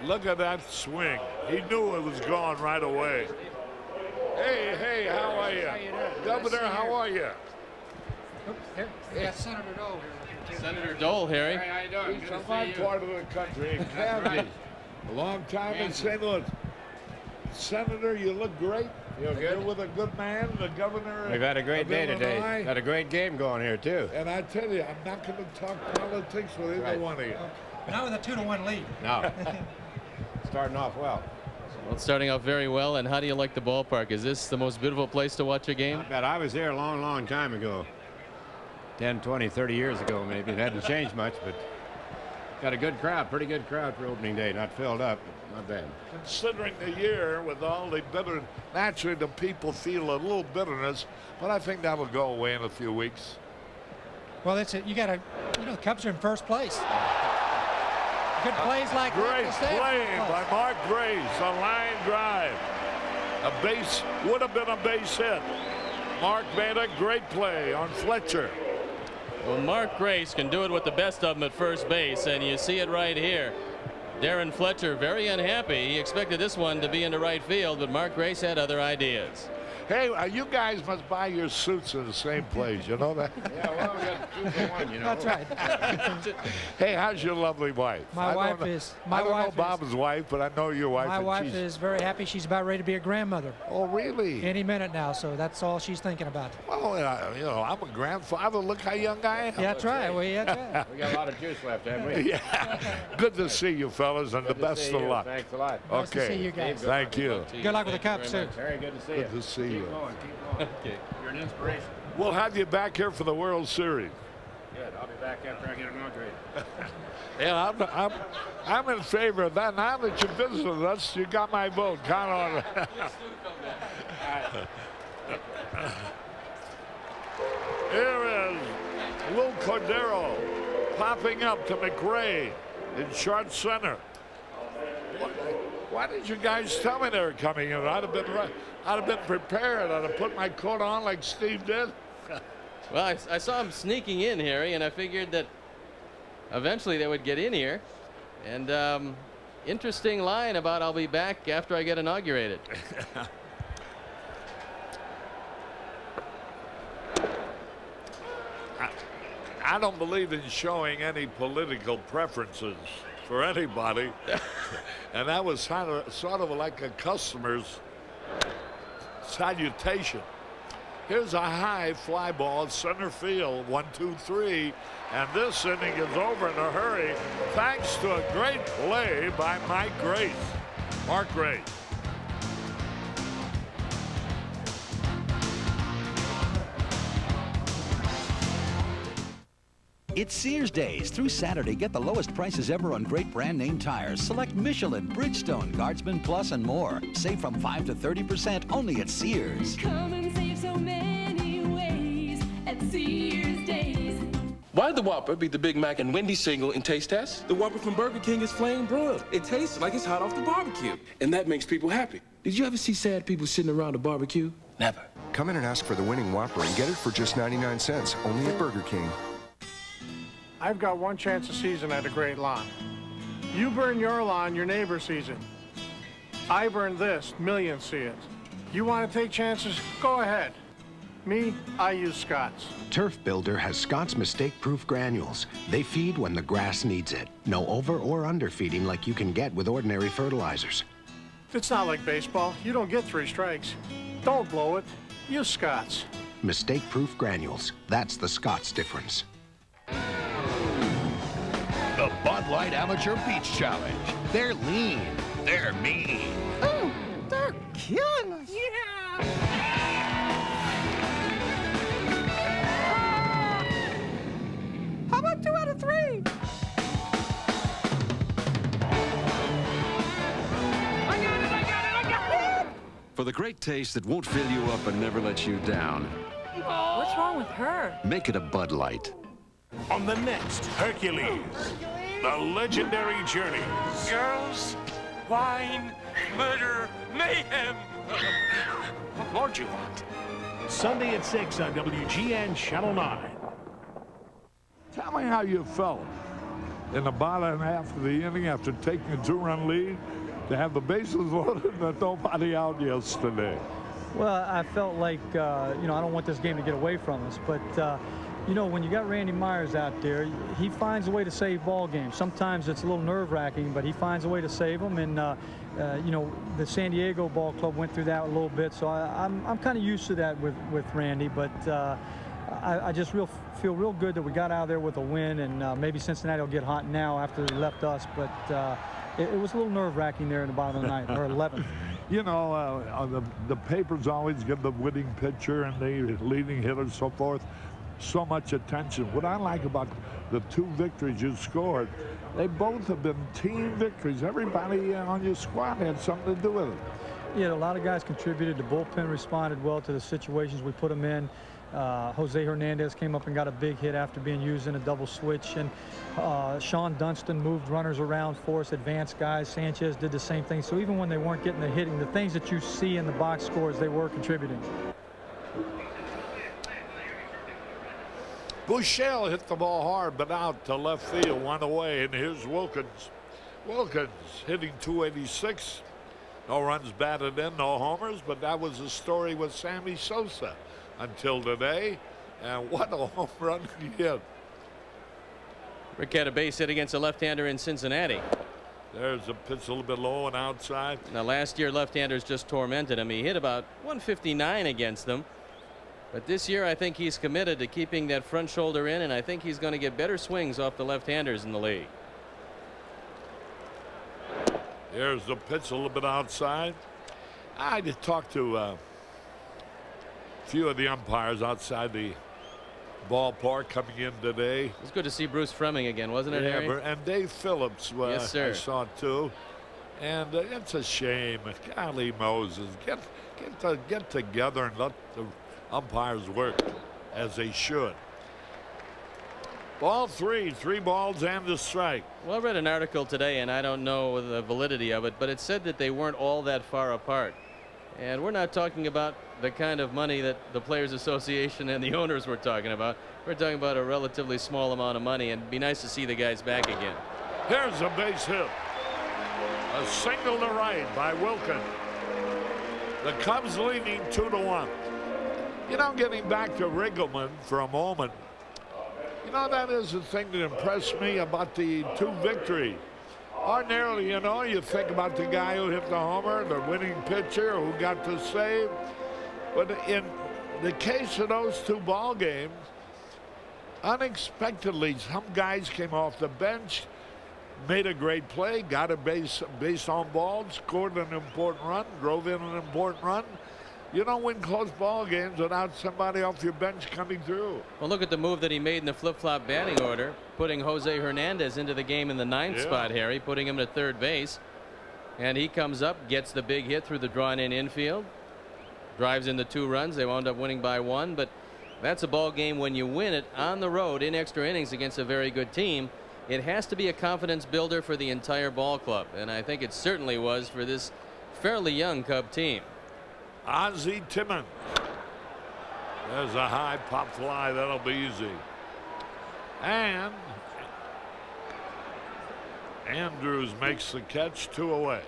look at that swing. He knew it was gone right away. Hey, how are you? Governor, how are you? Yeah, Senator Dole here. Senator Dole, Harry. Hey, how you doing? He's Good from to my see you. part of the country, in Kansas. A long time in St. Louis. Senator, you look great. Feel good? You're with a good man, the governor. We've had a great of day today. Illinois. Got a great game going here, too. And I tell you, I'm not going to talk politics with either one of you. Not with a 2-1 lead. No. Starting off well. Well, it's starting off very well. And how do you like the ballpark? Is this the most beautiful place to watch a game? I bet I was there a long, long time ago. 10, 20, 30 years ago, maybe. It hadn't changed much, but got a good crowd, pretty good crowd for opening day. Not filled up, but not bad. Considering the year with all the bitter, naturally the people feel a little bitterness, but I think that'll go away in a few weeks. Well, that's it. You got to, the Cubs are in first place. Good plays like Great that. play by Mark Grace, a line drive. A base, would have been a base hit. Mark made a great play on Fletcher. Well, Mark Grace can do it with the best of them at first base, and you see it right here. Darren Fletcher very unhappy. He expected this one to be into right field, but Mark Grace had other ideas. Hey, you guys must buy your suits in the same place. You know that? Yeah, well, we got 2 for 1, you know. That's right. Hey, how's your lovely wife? My wife is. My I don't wife know Bob's wife, but I know your wife. My and wife she's... is very happy. She's about ready to be a grandmother. Oh, really? Any minute now, so that's all she's thinking about. Well, I'm a grandfather. Look how young I am. Yeah, that's right. We got a lot of juice left, haven't we? Yeah. Good to see you, fellas, and the best of luck. Thanks a lot. Nice to see you guys. Thank you. Good luck with the Cubs, too. Very good to see you. Good to see you. Keep going. Okay. You're an inspiration. We'll have you back here for the World Series. Good. I'll be back after I get inaugurated. Yeah, I'm in favor of that. Now that you visited us, you got my vote. Count on it. Here is Lou Cordero popping up to McRae in short center. Why did you guys tell me they were coming in? I'd have been prepared. I'd have put my coat on like Steve did. Well, I saw him sneaking in, Harry, and I figured that eventually they would get in here. And interesting line about I'll be back after I get inaugurated. I don't believe in showing any political preferences for anybody. And that was sort of like a customer's salutation. Here's a high fly ball, center field, 1-2-3, and this inning is over in a hurry thanks to a great play by Mark Grace. It's Sears Days. Through Saturday, get the lowest prices ever on great brand name tires. Select Michelin, Bridgestone, Guardsman Plus, and more. Save from 5 to 30% only at Sears. Come and save so many ways at Sears Days. Why did the Whopper beat the Big Mac and Wendy's single in taste tests? The Whopper from Burger King is flame broiled. It tastes like it's hot off the barbecue. And that makes people happy. Did you ever see sad people sitting around a barbecue? Never. Come in and ask for the winning Whopper and get it for just 99 cents, only at Burger King. I've got one chance a season at a great lawn. You burn your lawn, your neighbor sees it. I burn this, millions see it. You want to take chances? Go ahead. Me, I use Scott's. Turf Builder has Scott's mistake-proof granules. They feed when the grass needs it. No over or underfeeding like you can get with ordinary fertilizers. It's not like baseball. You don't get 3 strikes. Don't blow it. Use Scott's. Mistake-proof granules. That's the Scott's difference. The Bud Light Amateur Beach Challenge. They're lean. They're mean. Ooh, they're killing us. Yeah. How about 2 out of 3? I got it. For the great taste that won't fill you up and never let you down, What's wrong with her? make it a Bud Light. On the next Hercules, the legendary journey. Girls, wine, murder, mayhem. What more do you want? Sunday at 6 on WGN Channel 9. Tell me how you felt in the bottom half of the inning after taking a 2-run lead to have the bases loaded and nobody out yesterday. Well, I felt like, I don't want this game to get away from us, but, when you got Randy Myers out there, he finds a way to save ball games. Sometimes it's a little nerve-wracking, but he finds a way to save them. And, the San Diego Ball Club went through that a little bit, so I'm kind of used to that with Randy. But I just feel real good that we got out of there with a win, and maybe Cincinnati will get hot now after they left us. But it was a little nerve-wracking there in the bottom of the ninth, or 11th. The papers always give the winning pitcher and the leading hitter and so forth so much attention. What I like about the 2 victories you scored, they both have been team victories. Everybody on your squad had something to do with it. Yeah, a lot of guys contributed. The bullpen responded well to the situations we put them in. Jose Hernandez came up and got a big hit after being used in a double switch, and Sean Dunston moved runners around for us, advanced guys. Sanchez did the same thing. So even when they weren't getting the hitting, the things that you see in the box scores, they were contributing. Buechele hit the ball hard, but out to left field, one away, and here's Wilkins. Wilkins hitting .286. No runs batted in, no homers, but that was the story with Sammy Sosa until today, and what a home run he hit. Rick had a base hit against a left-hander in Cincinnati. There's a pitch a little bit low and outside. Now, last year, left-handers just tormented him. He hit about 159 against them. But this year, I think he's committed to keeping that front shoulder in, and I think he's going to get better swings off the left-handers in the league. Here's the pitch a little bit outside. I did talk to a few of the umpires outside the ballpark coming in today. It's good to see Bruce Fremming again, wasn't it, Harry? And Dave Phillips, yes, sir. I saw too. And it's a shame. Golly Moses, get together and let the umpires work as they should. Ball 3 balls and a strike. Well, I read an article today, and I don't know the validity of it, but it said that they weren't all that far apart. And we're not talking about the kind of money that the Players Association and the owners were talking about. We're talking about a relatively small amount of money, and it'd be nice to see the guys back again. Here's a base hit. A single to right by Wilkins. The Cubs leading 2-1. Getting back to Riggleman for a moment, that is the thing that impressed me about the 2 victories. Ordinarily, you think about the guy who hit the homer, the winning pitcher who got the save. But in the case of those 2 ball games, unexpectedly, some guys came off the bench, made a great play, got a base on ball, scored an important run, drove in an important run. You don't win close ball games without somebody off your bench coming through. Well, look at the move that he made in the flip-flop batting order, putting Jose Hernandez into the game in the 9th spot, Harry, putting him to third base. And he comes up, gets the big hit through the drawn-in infield, drives in the 2 runs. They wound up winning by 1, but that's a ball game when you win it on the road in extra innings against a very good team. It has to be a confidence builder for the entire ball club, and I think it certainly was for this fairly young Cub team. Ozzie Timmons. There's a high pop fly. That'll be easy. And Andrews makes the catch, 2 away.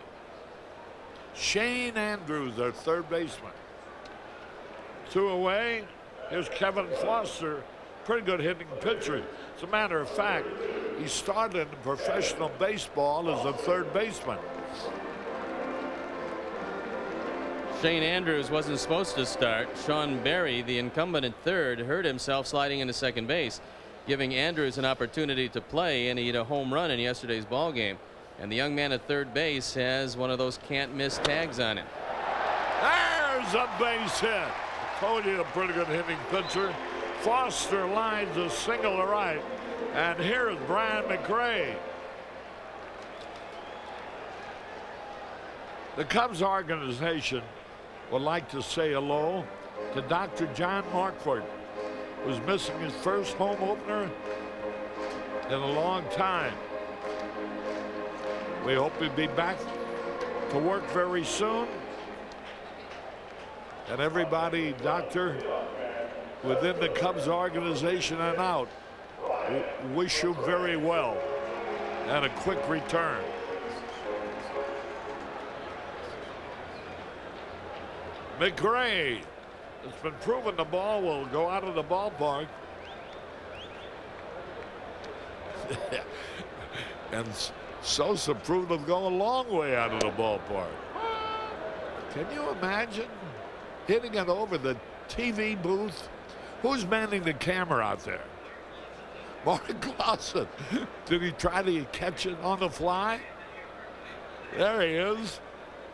Shane Andrews, their third baseman. 2 away. Here's Kevin Foster, pretty good hitting pitcher. As a matter of fact, he started in professional baseball as a third baseman. Shane Andrews wasn't supposed to start. Sean Berry, the incumbent at third, hurt himself sliding into second base, giving Andrews an opportunity to play, and he hit a home run in yesterday's ball game. And the young man at third base has one of those can't miss tags on him. There's a base hit. I told you, a pretty good hitting pitcher. Foster lines a single to right, and here is Brian McRae. The Cubs organization would like to say hello to Dr. John Markford, who's missing his first home opener in a long time. We hope he'll be back to work very soon. And everybody, Doctor, within the Cubs organization and out, wish you very well and a quick return. McRae, it's been proven the ball will go out of the ballpark. And Sosa proved to go a long way out of the ballpark. Can you imagine hitting it over the TV booth? Who's manning the camera out there? Mark Clausen. Did he try to catch it on the fly? There he is.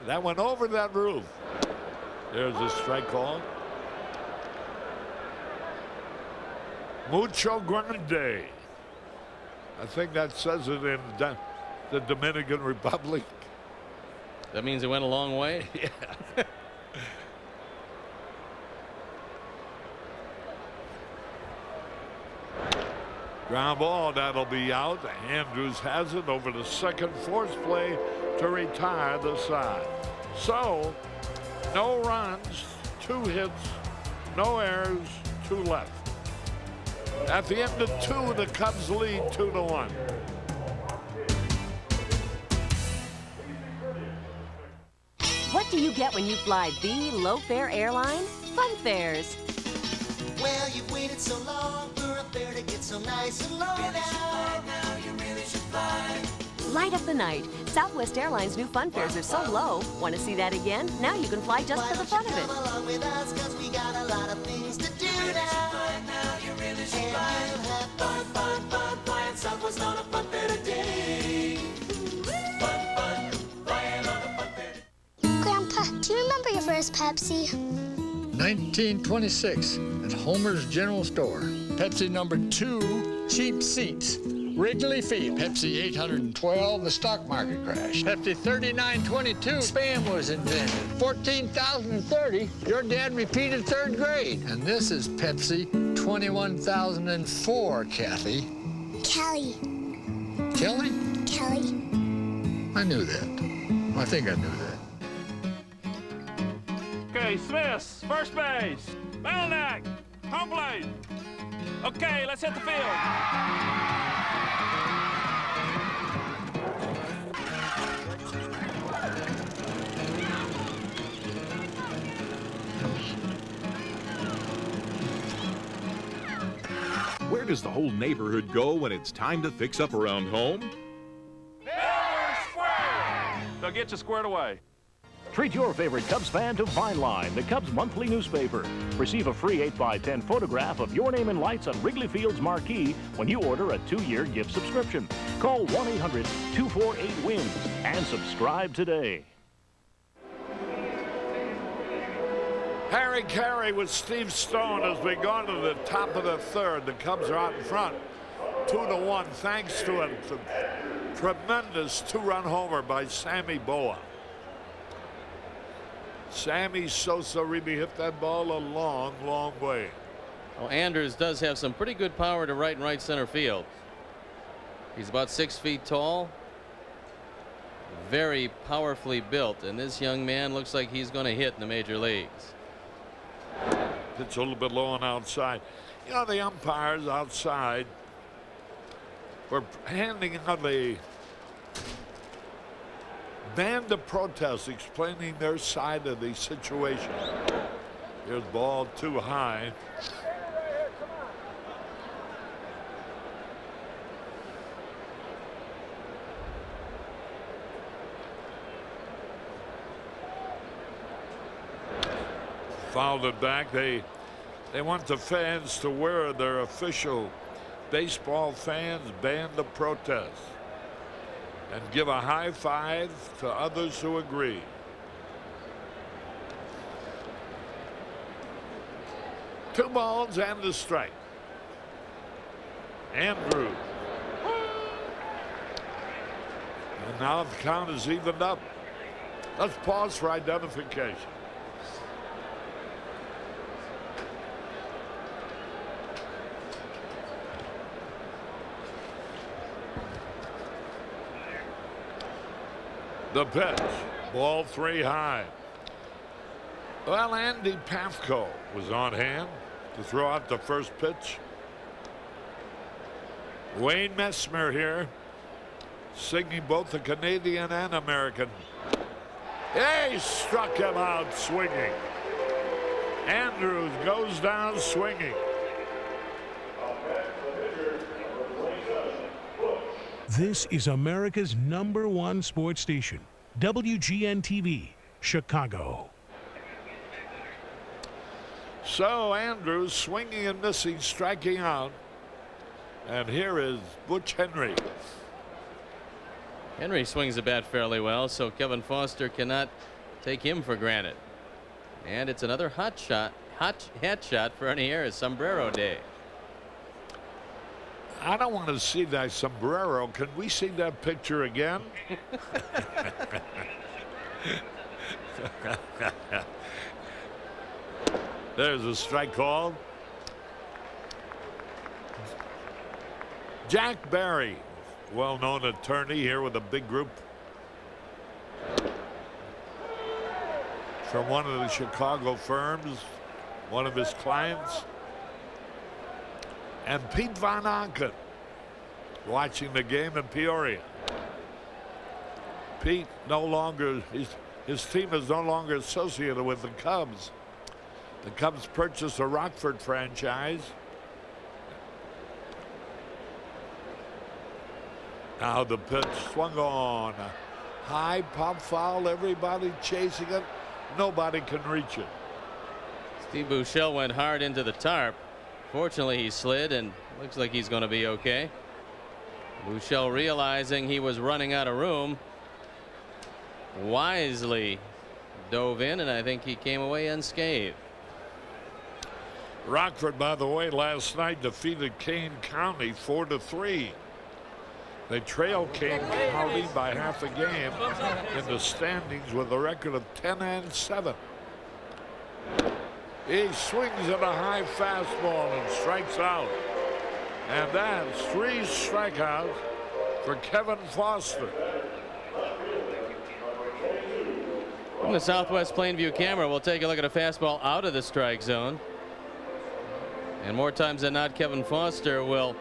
That went over that roof. There's a strike call. Mucho Grande. I think that says it in the Dominican Republic. That means it went a long way? Yeah. Ground ball, that'll be out. Andrews has it over the second force play to retire the side. So, no runs, 2 hits, no errors, 2 left. At the end of 2, the Cubs lead 2-1. What do you get when you fly the low-fare airline? Fun fares. Well, you've waited so long for a fare to get so nice and low now. You really should fly. Light up the night. Southwest Airlines' new fun fares are so low. Want to see that again? Now you can fly just for the fun of it. Come along with us, 'cause we got a lot of things to do now. You really should fly. And you'll have fun, fun, fun, flying Southwest on a fun fair today. Fun, fun, flying on a fun fair. Grandpa, do you remember your first Pepsi? 1926 at Homer's General Store. Pepsi number 2, cheap seats. Wrigley Field. Pepsi 812, the stock market crash. Pepsi 3922, spam was invented. 14,030, your dad repeated 3rd grade. And this is Pepsi 21,004, Kathy. Kelly. Kelly? Kelly. I knew that. I think I knew that. Okay, Smiths, first base. Belknap, home plate. Okay, let's hit the field. Where does the whole neighborhood go when it's time to fix up around home? They'll get you squared away. Treat your favorite Cubs fan to Vine Line, the Cubs monthly newspaper. Receive a free 8x10 photograph of your name in lights on Wrigley Field's marquee when you order a 2-year gift subscription. Call 1-800-248-WINS and subscribe today. Harry Carey with Steve Stone as we go to the top of the 3rd. The Cubs are out in front 2-1 thanks to a tremendous 2-run homer by Sammy Boa. Sammy Sosa really hit that ball a long, long way. Well, Andrews does have some pretty good power to right and right center field. He's about 6 feet tall, very powerfully built, and this young man looks like he's going to hit in the major leagues. It's a little bit low on outside. You know, the umpires outside were handing out a band of protests explaining their side of the situation. Here's ball too high. Fouled it back. They want the fans to wear their official baseball fans band of protest and give a high five to others who agree. Two balls and a strike. Andrews. And now the count is evened up. Let's pause for identification. The pitch. Ball 3 high. Well, Andy Pafko was on hand to throw out the first pitch. Wayne Messmer here, singing both the Canadian and American. He struck him out swinging. Andrews goes down swinging. This is America's #1 sports station, WGN-TV, Chicago. So Andrews swinging and missing, striking out. And here is Butch Henry. Henry swings the bat fairly well, so Kevin Foster cannot take him for granted. And it's another hot hat shot for Ernie Harris, sombrero day. I don't want to see that sombrero. Can we see that picture again? There's a strike call. Jack Barry, well-known attorney here with a big group from one of the Chicago firms, one of his clients. And Pete Van Anken watching the game in Peoria. Pete no longer, his team is no longer associated with the Cubs. The Cubs purchased the Rockford franchise. Now the pitch swung on. A high pop foul, everybody chasing it. Nobody can reach it. Steve Buechele went hard into the tarp. Fortunately, he slid and looks like he's going to be okay. Buechele, realizing he was running out of room, wisely dove in, and I think he came away unscathed. Rockford, by the way, last night defeated Kane County 4-3. They trailed Kane County by half a game in the standings with a record of 10-7. He swings at a high fastball and strikes out. And that's 3 strikeouts for Kevin Foster. From the Southwest Plainview camera, we'll take a look at a fastball out of the strike zone. And more times than not, Kevin Foster will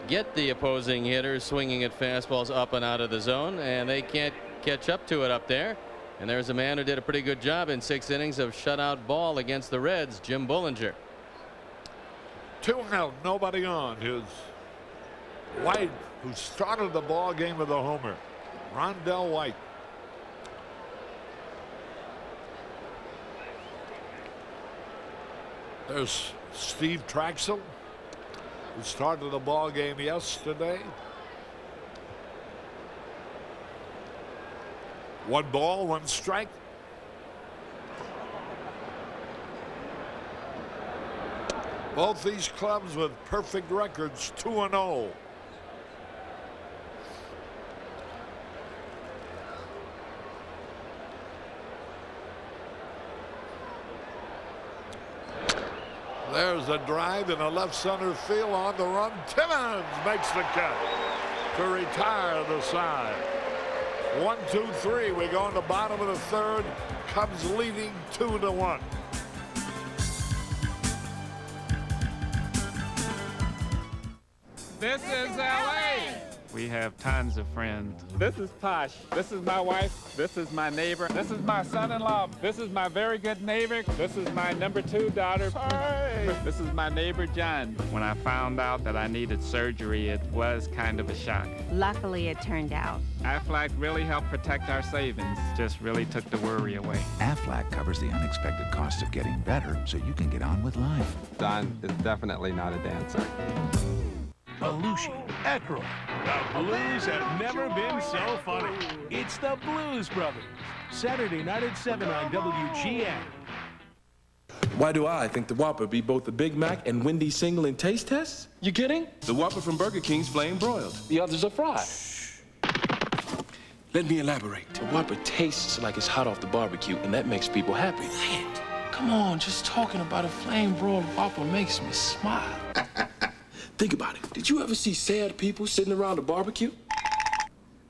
get the opposing hitter swinging at fastballs up and out of the zone, and they can't catch up to it up there. And there's a man who did a pretty good job in 6 innings of shutout ball against the Reds, Jim Bullinger. 2 out, nobody on. His White, who started the ball game with a homer. Rondell White. There's Steve Traxel, who started the ball game yesterday. 1 ball, 1 strike. Both these clubs with perfect records, 2-0. There's a drive in a left center field on the run. Timmons makes the cut to retire the side. 1, 2, 3. We go in the bottom of the 3rd. Cubs leading 2-1. This is LA. We have tons of friends. This is Posh. This is my wife. This is my neighbor. This is my son-in-law. This is my very good neighbor. This is my number 2 daughter. Hey. This is my neighbor, John. When I found out that I needed surgery, it was kind of a shock. Luckily, it turned out. Aflac really helped protect our savings. Just really took the worry away. Aflac covers the unexpected costs of getting better so you can get on with life. Don is definitely not a dancer. Belushi, Eckrich. The Blues have never been so funny. It's the Blues Brothers. Saturday night at 7 on WGN. Why do I think the Whopper beat both the Big Mac and Wendy's single in taste tests? You kidding? The Whopper from Burger King's flame broiled. The others are fried. Let me elaborate. The Whopper tastes like it's hot off the barbecue, and that makes people happy. Come on, just talking about a flame broiled Whopper makes me smile. Think about it. Did you ever see sad people sitting around a barbecue?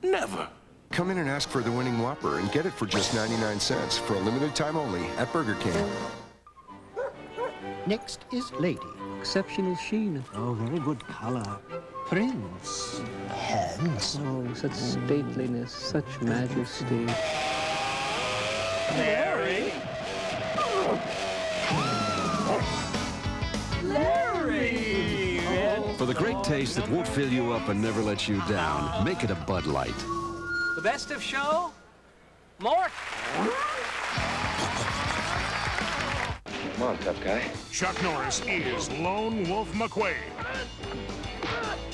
Never. Come in and ask for the winning Whopper and get it for just 99 cents for a limited time only at Burger King. Next is Lady. Exceptional sheen. Oh, very good color. Prince. Hands. Oh, such stateliness, such majesty. Larry. Larry! For the great taste that won't fill you up and never let you down, make it a Bud Light. The best of show? Mort? Come on, tough guy. Chuck Norris is Lone Wolf McQuade.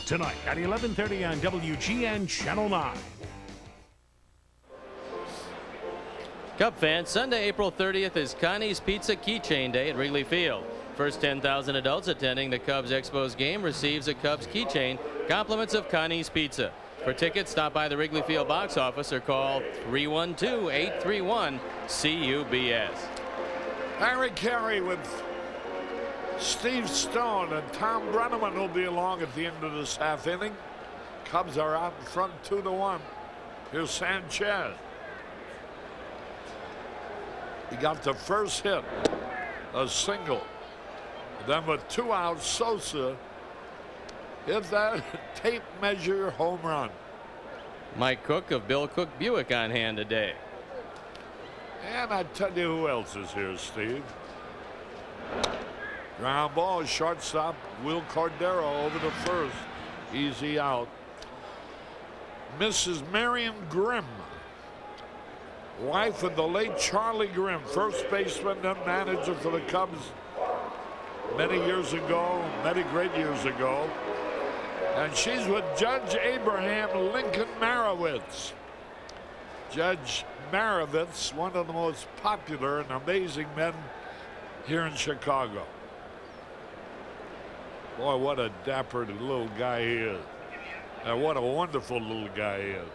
Tonight at 11:30 on WGN Channel 9. Cub fans, Sunday, April 30th is Connie's Pizza Keychain Day at Wrigley Field. First 10,000 adults attending the Cubs Expos game receives a Cubs keychain, compliments of Connie's Pizza. For tickets, stop by the Wrigley Field box office or call 312-831-CUBS. Harry Carey with Steve Stone and Tom Brenneman will be along at the end of this half inning. Cubs are out in front 2-1. Here's Sanchez. He got the first hit, a single. Then with 2 outs, Sosa hit that tape measure home run. Mike Cook of Bill Cook Buick on hand today. And I tell you who else is here, Steve. Ground ball, shortstop Will Cordero over to first. Easy out. Mrs. Marion Grimm, wife of the late Charlie Grimm, first baseman and manager for the Cubs many years ago, many great years ago. And she's with Judge Abraham Lincoln Marowitz. Judge Marowitz, one of the most popular and amazing men here in Chicago. Boy, what a dapper little guy he is. And what a wonderful little guy he is.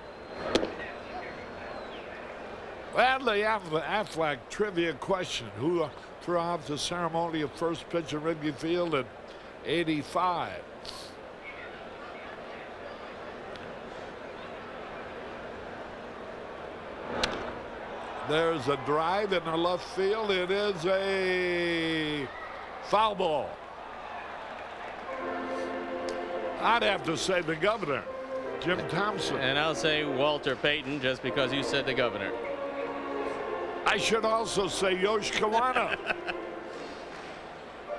Well, the Aflac trivia question. Who threw out the ceremony of first pitch at Wrigley Field in '85? There's a drive in the left field. It is a foul ball. I'd have to say the governor, Jim Thompson. And I'll say Walter Payton just because you said the governor. I should also say Yosh Kawana.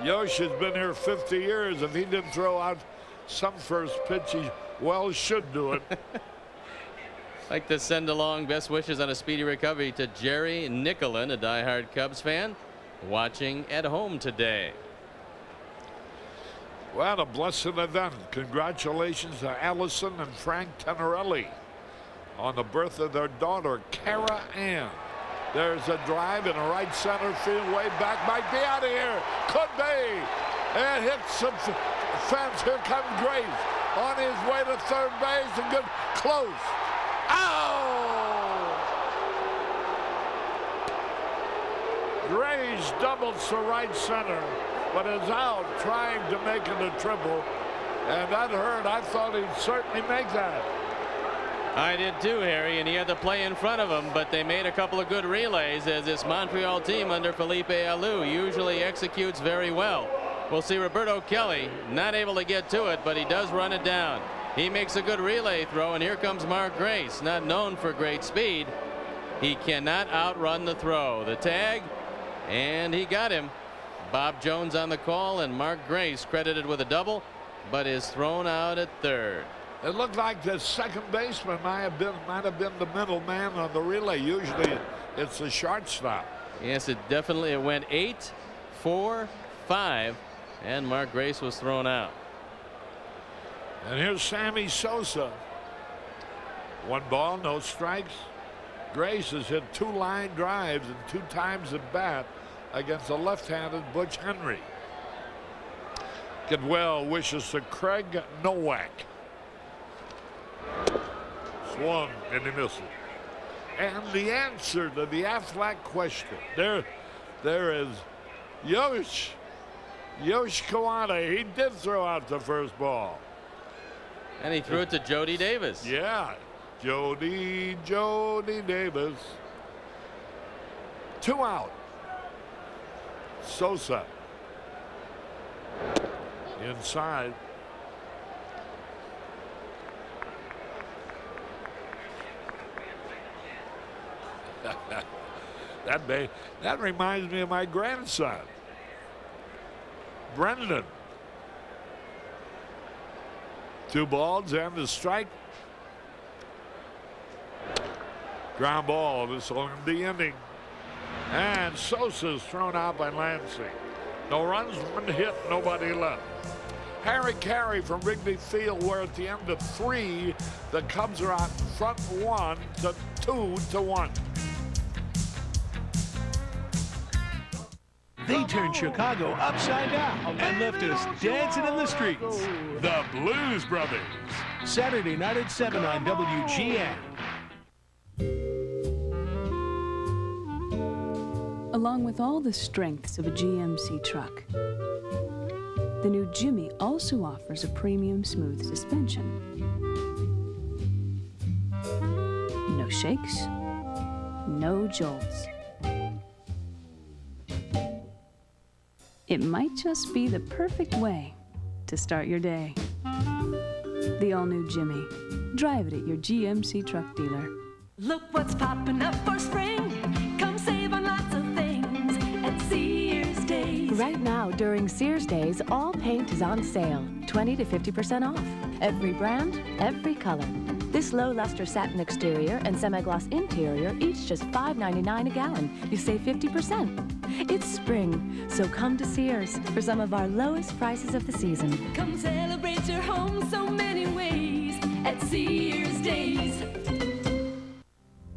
Yosh has been here 50 years. If he didn't throw out some first pitch, he well should do it. Like to send along best wishes on a speedy recovery to Jerry Nicolin, a diehard Cubs fan, watching at home today. Well, a blessed event. Congratulations to Allison and Frank Tenorelli on the birth of their daughter, Cara Ann. There's a drive in a right center field, way back. Might be out of here. Could be. And hits some fence. Here comes Grace on his way to third base. And good. Close. Ow! Grace doubles to right center, but is out trying to make it a triple. And that hurt. I thought he'd certainly make that. I did too, Harry, and he had the play in front of him, but they made a couple of good relays as this Montreal team under Felipe Alou usually executes very well. We'll see Roberto Kelly not able to get to it, but he does run it down. He makes a good relay throw, and here comes Mark Grace, not known for great speed. He cannot outrun the throw. The tag, and he got him. Bob Jones on the call, and Mark Grace credited with a double, but is thrown out at third. It looked like the second baseman might have been the middle man on the relay. Usually it's the shortstop. Yes, it went 8, 4, 5, and Mark Grace was thrown out. And here's Sammy Sosa. 1 ball, no strikes. Grace has hit 2 line drives and 2 times at bat against the left-handed Butch Henry. Get well wishes to Craig Nowak. Swung and he missed it. And the answer to the Aflac question. There is Yosh Kawana. He did throw out the first ball. And he threw it to Jody Davis. Yeah. Jody Davis. 2 out. Sosa. Inside. That reminds me of my grandson, Brendan. 2 balls and a strike. Ground ball. This will end the inning. And Sosa's thrown out by Lansing. No runs, 1 hit, nobody left. Harry Carey from Wrigley Field. We're at the end of 3. The Cubs are out front 2-1. They turned Chicago upside down and left us dancing in the streets. The Blues Brothers. Saturday night at 7 on WGN. Along with all the strengths of a GMC truck, the new Jimmy also offers a premium smooth suspension. No shakes, no jolts. It might just be the perfect way to start your day. The all-new Jimmy. Drive it at your GMC truck dealer. Look what's popping up for spring. Come save on lots of things at Sears Days. Right now, during Sears Days, all paint is on sale. 20 to 50% off. Every brand, every color. This low luster satin exterior and semi-gloss interior, each just $5.99 a gallon. You save 50%. It's spring, so come to Sears for some of our lowest prices of the season. Come celebrate your home so many ways at Sears Days.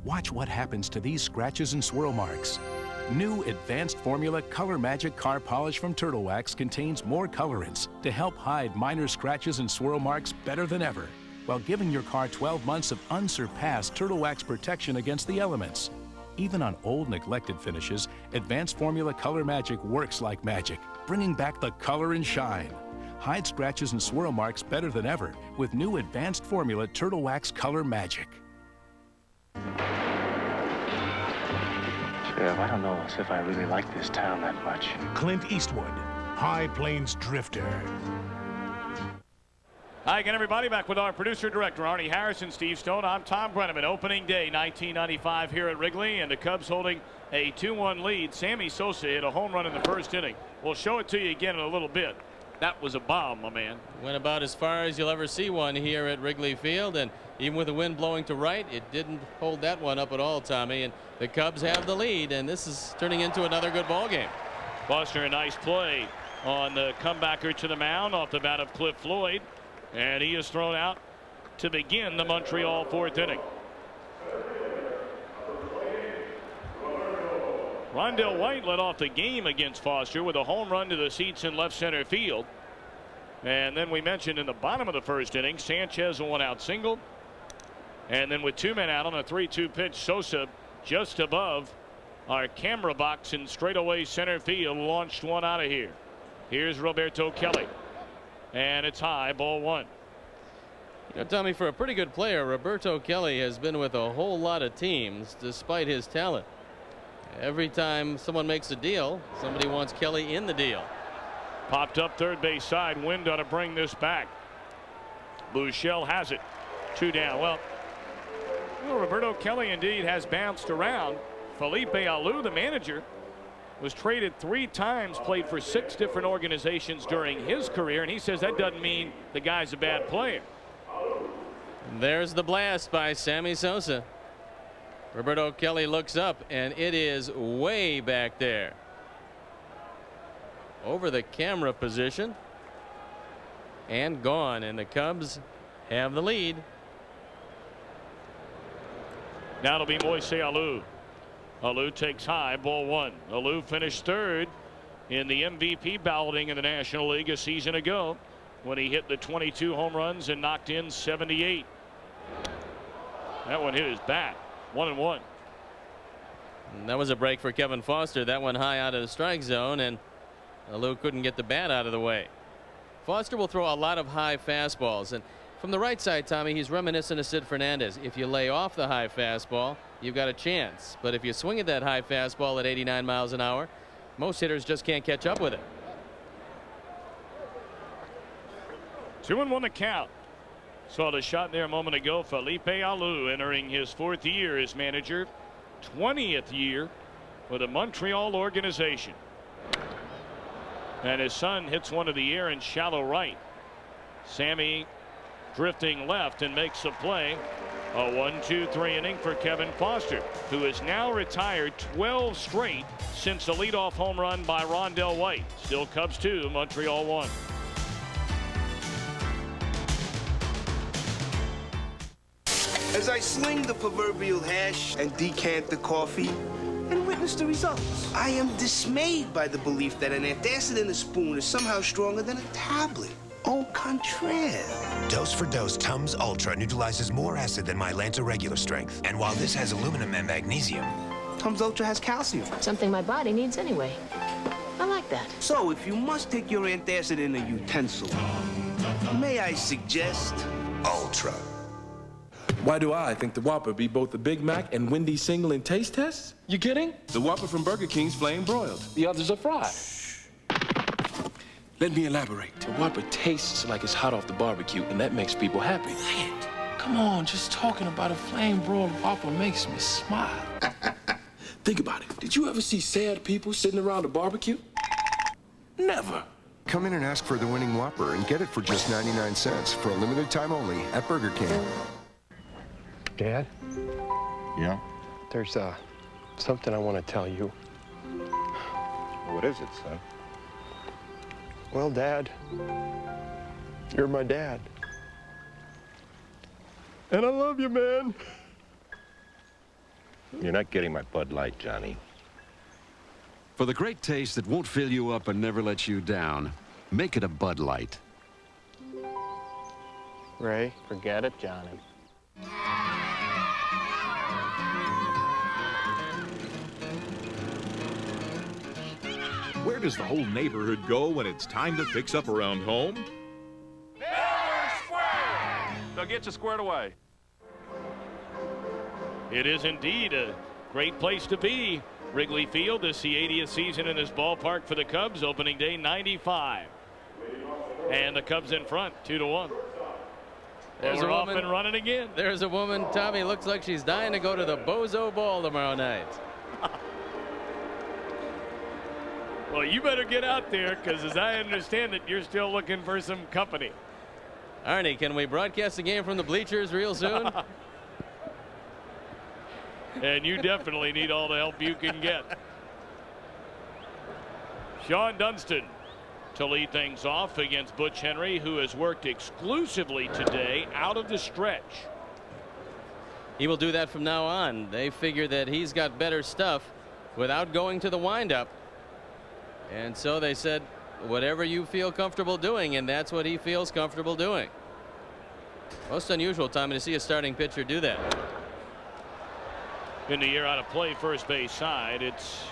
Watch what happens to these scratches and swirl marks. New Advanced Formula Color Magic Car Polish from Turtle Wax contains more colorants to help hide minor scratches and swirl marks better than ever, while giving your car 12 months of unsurpassed Turtle Wax protection against the elements. Even on old, neglected finishes, Advanced Formula Color Magic works like magic, bringing back the color and shine. Hide scratches and swirl marks better than ever with new Advanced Formula Turtle Wax Color Magic. Sheriff, I don't know if I really like this town that much. Clint Eastwood, High Plains Drifter. Hi again, everybody. Back with our producer-director, Arnie Harrison, Steve Stone. I'm Tom Brenneman. Opening day, 1995 here at Wrigley, and the Cubs holding a 2-1 lead. Sammy Sosa hit a home run in the first inning. We'll show it to you again in a little bit. That was a bomb, my man. Went about as far as you'll ever see one here at Wrigley Field, and even with the wind blowing to right, it didn't hold that one up at all, Tommy. And the Cubs have the lead, and this is turning into another good ball game. Foster, a nice play on the comebacker to the mound off the bat of Cliff Floyd. And he is thrown out to begin the Montreal 4th inning. Rondell White led off the game against Foster with a home run to the seats in left center field. And then we mentioned in the bottom of the first inning, Sanchez a 1-out single. And then with 2 men out on a 3-2 pitch, Sosa just above our camera box in straightaway center field launched one out of here. Here's Roberto Kelly. And it's high, ball 1. You know, Tommy, for a pretty good player, Roberto Kelly has been with a whole lot of teams despite his talent. Every time someone makes a deal, somebody wants Kelly in the deal. Popped up third base side. Wind ought to bring this back. Bouchel has it. 2 down. Well, Roberto Kelly indeed has bounced around. Felipe Alou, the manager, was traded 3 times, played for 6 different organizations during his career, and he says that doesn't mean the guy's a bad player. There's the blast by Sammy Sosa. Roberto Kelly looks up, and it is way back there. Over the camera position. And gone, and the Cubs have the lead. Now it'll be Moise Alou. Alou takes high, ball 1. Alou finished 3rd in the MVP balloting in the National League a season ago when he hit the 22 home runs and knocked in 78. That one hit his bat. 1-1. And that was a break for Kevin Foster. That one high out of the strike zone, and Alou couldn't get the bat out of the way. Foster will throw a lot of high fastballs, and From the right side, Tommy, he's reminiscent of Sid Fernandez. If you lay off the high fastball, you've got a chance. But if you swing at that high fastball at 89 miles an hour, most hitters just can't catch up with it. 2-1 the count. Saw the shot there a moment ago. Felipe Alou entering his 4th year as manager, 20th year with the Montreal organization. And his son hits one to the air in shallow right. Sammy drifting left and makes a play. A 1-2-3 inning for Kevin Foster, who has now retired 12 straight since the leadoff home run by Rondell White. Still Cubs 2, Montreal 1. As I sling the proverbial hash and decant the coffee and witness the results, I am dismayed by the belief that an antacid in a spoon is somehow stronger than a tablet. Au contraire. Dose for dose, Tums Ultra neutralizes more acid than Mylanta regular strength. And while this has aluminum and magnesium, Tums Ultra has calcium. Something my body needs anyway. I like that. So if you must take your antacid in a utensil, may I suggest Ultra. Why do I think the Whopper beat both the Big Mac and Wendy's single in taste tests? You kidding? The Whopper from Burger King's flame broiled. The others are fried. Let me elaborate. The Whopper tastes like it's hot off the barbecue, and that makes people happy. Come on, just talking about a flame broiled Whopper makes me smile. Think about it. Did you ever see sad people sitting around a barbecue? Never. Come in and ask for the winning Whopper and get it for just 99 cents for a limited time only at Burger King. Dad? Yeah? There's something I want to tell you. What is it, son? Well, Dad, you're my dad. And I love you, man. You're not getting my Bud Light, Johnny. For the great taste that won't fill you up and never let you down, make it a Bud Light. Ray, forget it, Johnny. Where does the whole neighborhood go when it's time to fix up around home? They'll get you squared away. It is indeed a great place to be. Wrigley Field, this is the 80th season in this ballpark for the Cubs. Opening day 95. And the Cubs in front 2-1. There's We're a off woman and running again. There's a woman, Tommy, looks like she's dying to go to the Bozo Ball tomorrow night. Well, you better get out there, because as I understand it, you're still looking for some company. Arnie, can we broadcast the game from the bleachers real soon? And you definitely need all the help you can get. Sean Dunston to lead things off against Butch Henry, who has worked exclusively today out of the stretch. He will do that from now on. They figure that he's got better stuff without going to the windup. And so they said, whatever you feel comfortable doing, and that's what he feels comfortable doing. Most unusual, Tommy, to see a starting pitcher do that. In the air out of play, first base side. It's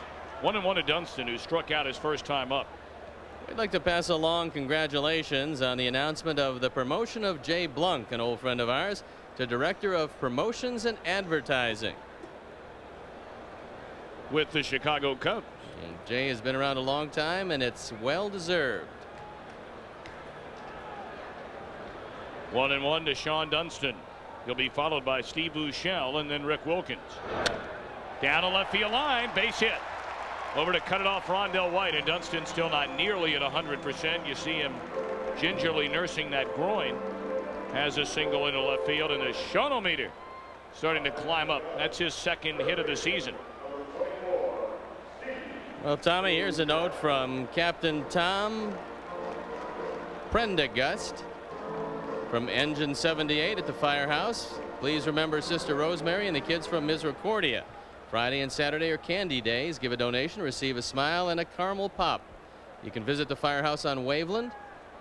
1-1 to Dunston, who struck out his first time up. We'd like to pass along congratulations on the announcement of the promotion of Jay Blunk, an old friend of ours, to Director of Promotions and Advertising with the Chicago Cubs. And Jay has been around a long time, and it's well deserved. 1-1 to Sean Dunston. He'll be followed by Steve Buechele and then Rick Wilkins. Down the left field line, base hit. Over to cut it off Rondell White, and Dunston still not nearly at 100%. You see him gingerly nursing that groin. Has a single into left field, and the Shonometer starting to climb up. That's his second hit of the season. Well, Tommy, here's a note from Captain Tom Prendergast from Engine 78 at the firehouse. Please remember Sister Rosemary and the kids from Misericordia. Friday and Saturday are candy days. Give a donation, receive a smile, and a caramel pop. You can visit the firehouse on Waveland.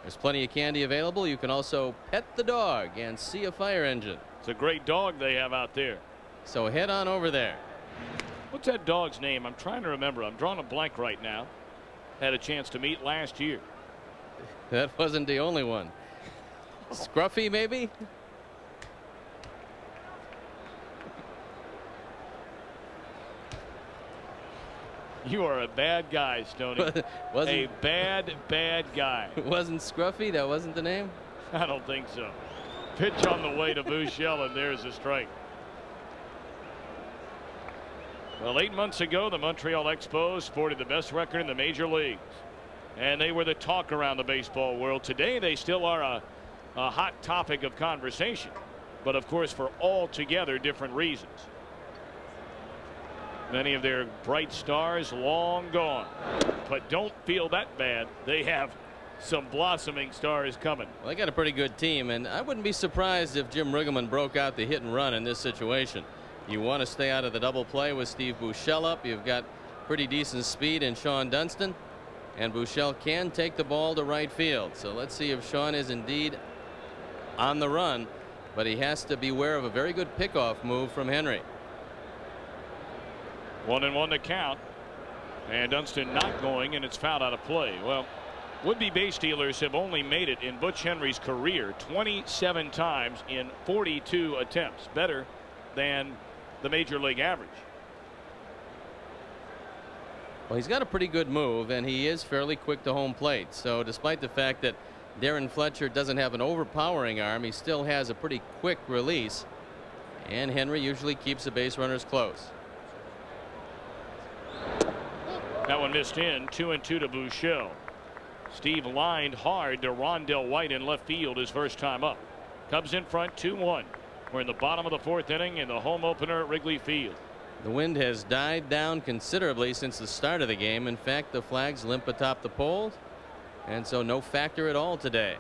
There's plenty of candy available. You can also pet the dog and see a fire engine. It's a great dog they have out there. So head on over there. What's that dog's name? I'm trying to remember. I'm drawing a blank right now. Had a chance to meet last year. That wasn't the only one. Scruffy, maybe? You are a bad guy, Stoney. A bad guy. Wasn't Scruffy? That wasn't the name? I don't think so. Pitch on the way to Buechele, and there's a strike. Well, 8 months ago, the Montreal Expos sported the best record in the major leagues, and they were the talk around the baseball world. Today, they still are a hot topic of conversation, but of course for altogether different reasons. Many of their bright stars long gone, but don't feel that bad. They have some blossoming stars coming. Well, they got a pretty good team, and I wouldn't be surprised if Jim Riggleman broke out the hit and run in this situation. You want to stay out of the double play with Steve Buechele up. You've got pretty decent speed in Sean Dunston, and Buechele can take the ball to right field. So let's see if Sean is indeed on the run, but he has to beware of a very good pickoff move from Henry. 1-1 to count, and Dunston not going, and it's fouled out of play. Well, would-be base stealers have only made it in Butch Henry's career 27 times in 42 attempts, better than the major league average. Well, he's got a pretty good move, and he is fairly quick to home plate. So despite the fact that Darren Fletcher doesn't have an overpowering arm, he still has a pretty quick release, and Henry usually keeps the base runners close. That one missed in. 2-2 to Buechele. Steve lined hard to Rondell White in left field his first time up. Cubs in front 2-1. We're in the bottom of the fourth inning in the home opener at Wrigley Field. The wind has died down considerably since the start of the game. In fact, the flags limp atop the pole, and so no factor at all today.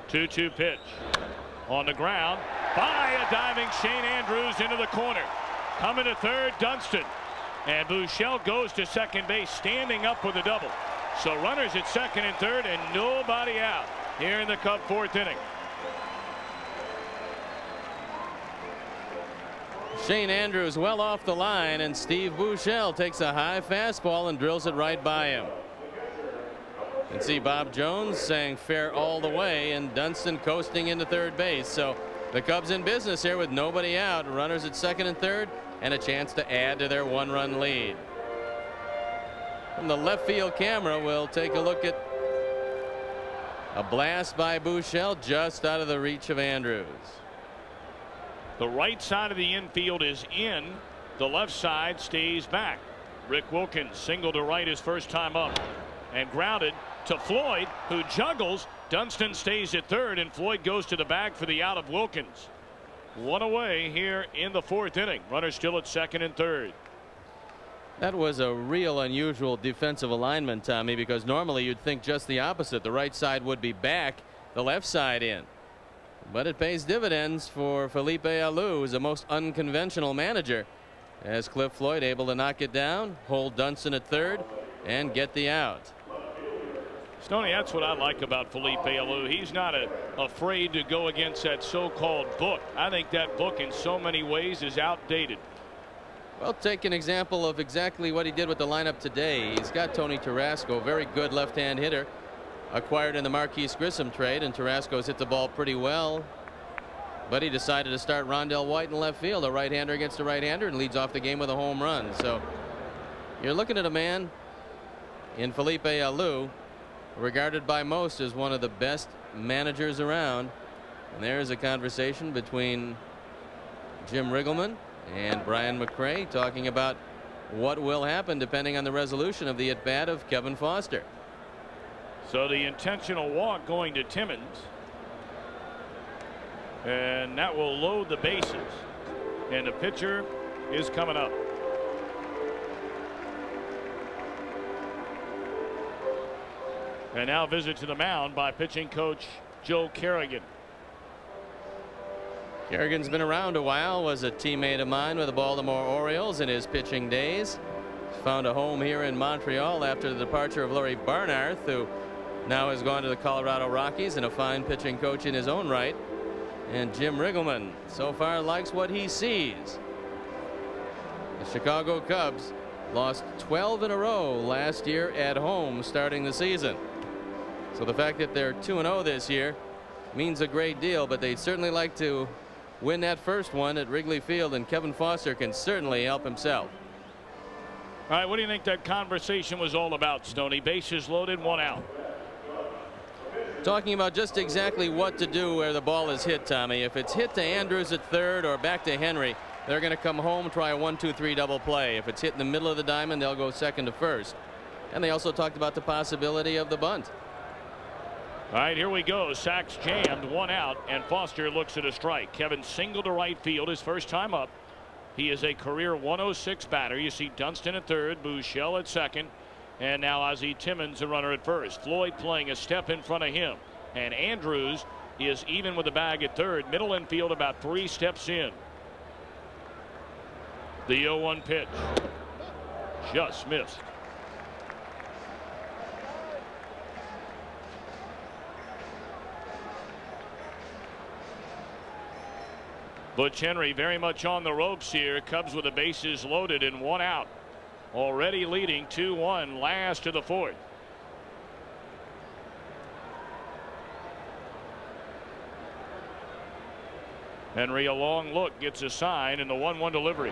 2-2 pitch on the ground by a diving Shane Andrews into the corner. Coming to third, Dunston, and Buechele goes to second base, standing up with a double. So runners at second and third, and nobody out here in the Cub fourth inning. Shane Andrews well off the line, and Steve Buechele takes a high fastball and drills it right by him. You can see Bob Jones saying fair all the way, and Dunston coasting into third base. So the Cubs in business here with nobody out, runners at second and third, and a chance to add to their one-run lead. From the left field camera, we'll take a look at a blast by Buechele just out of the reach of Andrews. The right side of the infield is in. The left side stays back. Rick Wilkins single to right his first time up, and grounded to Floyd, who juggles. Dunston stays at third, and Floyd goes to the bag for the out of Wilkins. One away here in the fourth inning. Runners still at second and third. That was a real unusual defensive alignment, Tommy, because normally you'd think just the opposite. The right side would be back, the left side in. But it pays dividends for Felipe Alou, who's a most unconventional manager, as Cliff Floyd able to knock it down, hold Dunston at third, and get the out. Stoney, that's what I like about Felipe Alou. He's not afraid to go against that so-called book. I think that book in so many ways is outdated. Well, take an example of exactly what he did with the lineup today. He's got Tony Tarasco, very good left-hand hitter, acquired in the Marquise Grissom trade, and Tarasco's hit the ball pretty well, but he decided to start Rondell White in left field, a right-hander against a right-hander, and leads off the game with a home run. So you're looking at a man in Felipe Alou, regarded by most as one of the best managers around, and there's a conversation between Jim Riggleman and Brian McRae talking about what will happen depending on the resolution of the at-bat of Kevin Foster. So the intentional walk going to Timmons, and that will load the bases, and the pitcher is coming up. And now visit to the mound by pitching coach Joe Carrigan. Carrigan's been around a while, was a teammate of mine with the Baltimore Orioles in his pitching days. Found a home here in Montreal after the departure of Larry Barnarth, who now has gone to the Colorado Rockies, and a fine pitching coach in his own right. And Jim Riggleman so far likes what he sees. The Chicago Cubs lost 12 in a row last year at home starting the season. So the fact that they're 2-0 this year means a great deal, but they'd certainly like to win that first one at Wrigley Field, and Kevin Foster can certainly help himself. All right, what do you think that conversation was all about, Stoney? Bases loaded, 1 out. Talking about just exactly what to do where the ball is hit, Tommy. If it's hit to Andrews at third or back to Henry, they're going to come home, try a 1-2-3 double play. If it's hit in the middle of the diamond, they'll go second to first. And they also talked about the possibility of the bunt. All right, here we go. Sacks jammed, 1 out, and Foster looks at a strike. Kevin single to right field his first time up. He is a career 106 batter. You see Dunston at third, Buechele at second, and now Ozzie Timmons, a runner at first. Floyd playing a step in front of him, and Andrews is even with the bag at third. Middle infield about 3 steps in. The 0-1 pitch. Just missed. Butch Henry very much on the ropes here. Cubs with the bases loaded and 1 out. Already leading 2-1, last of the 4th. Henry, a long look, gets a sign, and the 1-1 delivery.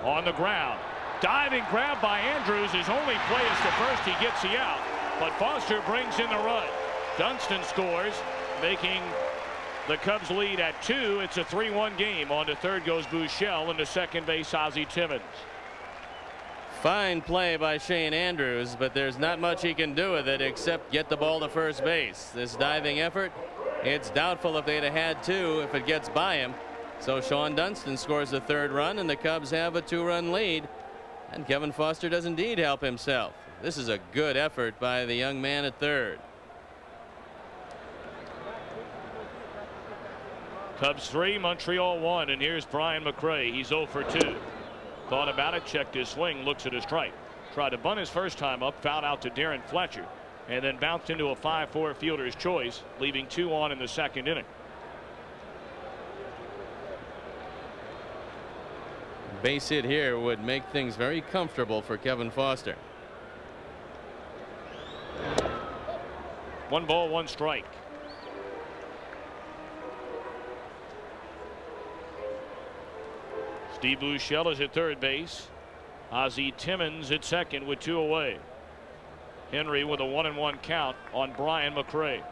On the ground. Diving grab by Andrews. His only play is to first. He gets the out, but Foster brings in the run. Dunston scores, making the Cubs lead at 2. It's a 3-1 game. On to third goes Buechele, and to second base Ozzie Timmons. Fine play by Shane Andrews, but there's not much he can do with it except get the ball to first base. This diving effort, it's doubtful if they'd have had 2 if it gets by him. So Sean Dunston scores the 3rd run, and the Cubs have a 2-run lead. And Kevin Foster does indeed help himself. This is a good effort by the young man at third. Cubs 3, Montreal 1, and here's Brian McRae. He's 0 for 2. Thought about it, checked his swing, looks at his strike. Tried to bunt his first time up, fouled out to Darren Fletcher, and then bounced into a 5-4 fielder's choice, leaving 2 on in the 2nd inning. Base hit here would make things very comfortable for Kevin Foster. 1 ball, 1 strike. Steve Buechele is at third base. Ozzie Timmons at second with 2 away. Henry with a 1-1 count on Brian McRae.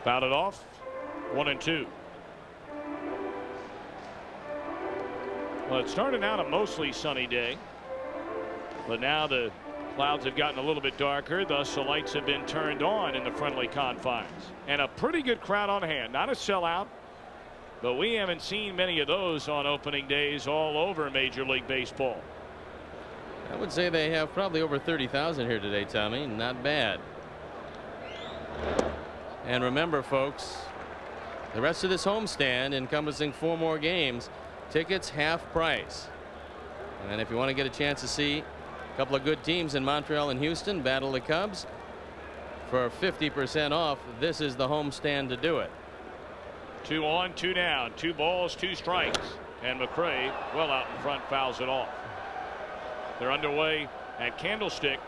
Fouled it off. 1-2. Well, it started out a mostly sunny day, but now the clouds have gotten a little bit darker, thus the lights have been turned on in the friendly confines. And a pretty good crowd on hand. Not a sellout, but we haven't seen many of those on opening days all over Major League Baseball. I would say they have probably over 30,000 here today, Tommy. Not bad. And remember, folks, the rest of this homestand encompassing 4 more games, tickets half price. And if you want to get a chance to see a couple of good teams in Montreal and Houston battle the Cubs for 50% off, this is the homestand to do it. 2 on, 2 down, 2 balls, 2 strikes, and McRae well out in front fouls it off. They're underway at Candlestick.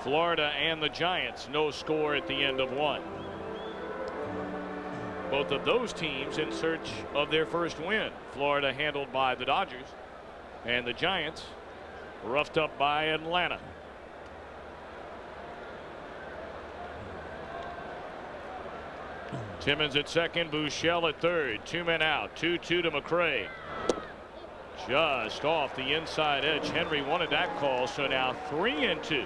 Florida and the Giants, no score at the end of 1. Both of those teams in search of their first win. Florida handled by the Dodgers, and the Giants roughed up by Atlanta. Timmons at second, Buechele at third. 2 men out, 2-2 to McRae. Just off the inside edge. Henry wanted that call, so now 3-2.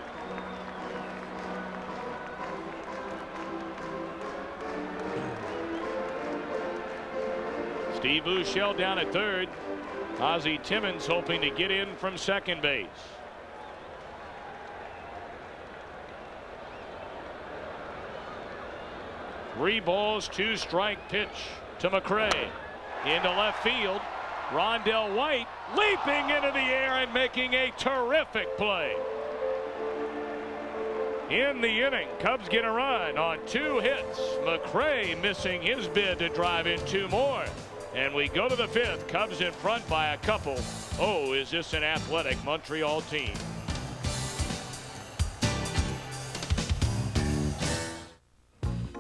Steve Buechele down at third. Ozzie Timmons hoping to get in from second base. Three balls, 2 strike pitch to McRae. Into left field. Rondell White leaping into the air and making a terrific play. In the inning, Cubs get a run on 2 hits. McRae missing his bid to drive in 2 more. And we go to the 5th. Cubs in front by a couple. Oh, is this an athletic Montreal team?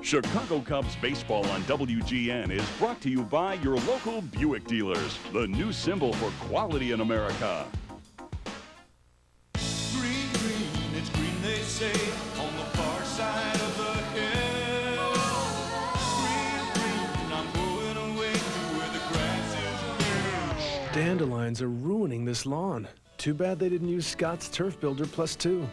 Chicago Cubs baseball on WGN is brought to you by your local Buick dealers, the new symbol for quality in America. Green, green, it's green they say on the far side of the hill. Green, green, I'm going away to where the grass is green. Dandelions are ruining this lawn. Too bad they didn't use Scott's Turf Builder Plus 2.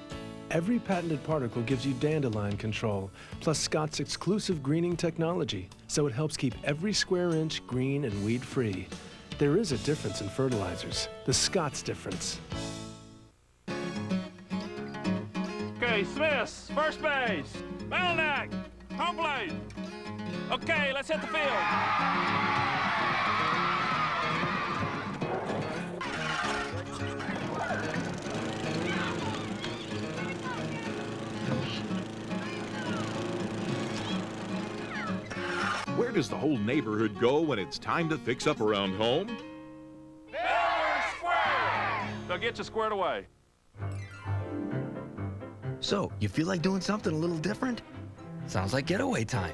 Every patented particle gives you dandelion control, plus Scott's exclusive greening technology, so it helps keep every square inch green and weed-free. There is a difference in fertilizers, the Scott's difference. Okay, Smiths, first base. Belknap, home plate. Okay, let's hit the field. Where does the whole neighborhood go when it's time to fix up around home? They'll get you squared away. So, you feel like doing something a little different? Sounds like getaway time.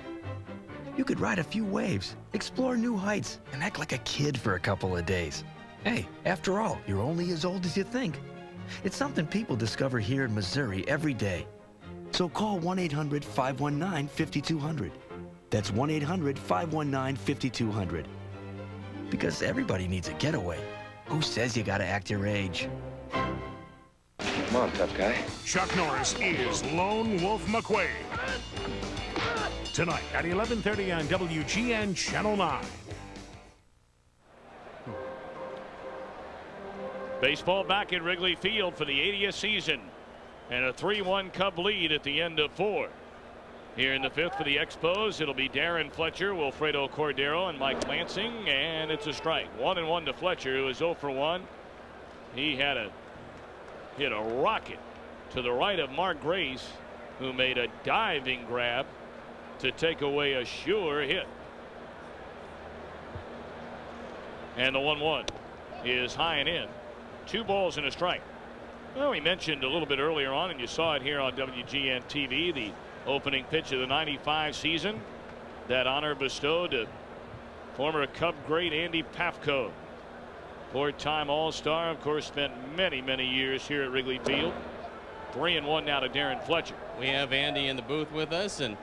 You could ride a few waves, explore new heights, and act like a kid for a couple of days. Hey, after all, you're only as old as you think. It's something people discover here in Missouri every day. So call 1-800-519-5200. That's 1-800-519-5200. Because everybody needs a getaway. Who says you gotta act your age? Come on, tough guy. Chuck Norris is Lone Wolf McQuade. Tonight at 11:30 on WGN Channel 9. Baseball back at Wrigley Field for the 80th season. And a 3-1 Cub lead at the end of 4. Here in the 5th for the Expos, it'll be Darren Fletcher, Wilfredo Cordero, and Mike Lansing, and it's a strike. 1-1 to Fletcher, who is 0 for 1. He hit a rocket to the right of Mark Grace, who made a diving grab to take away a sure hit. And the 1-1 is high and in. 2 balls and a strike. Well, we mentioned a little bit earlier on, and you saw it here on WGN-TV, the opening pitch of the '95 season. That honor bestowed to former Cub great Andy Pafko. 4-time All-Star, of course, spent many, many years here at Wrigley Field. 3-1 now to Darren Fletcher. We have Andy in the booth with us, and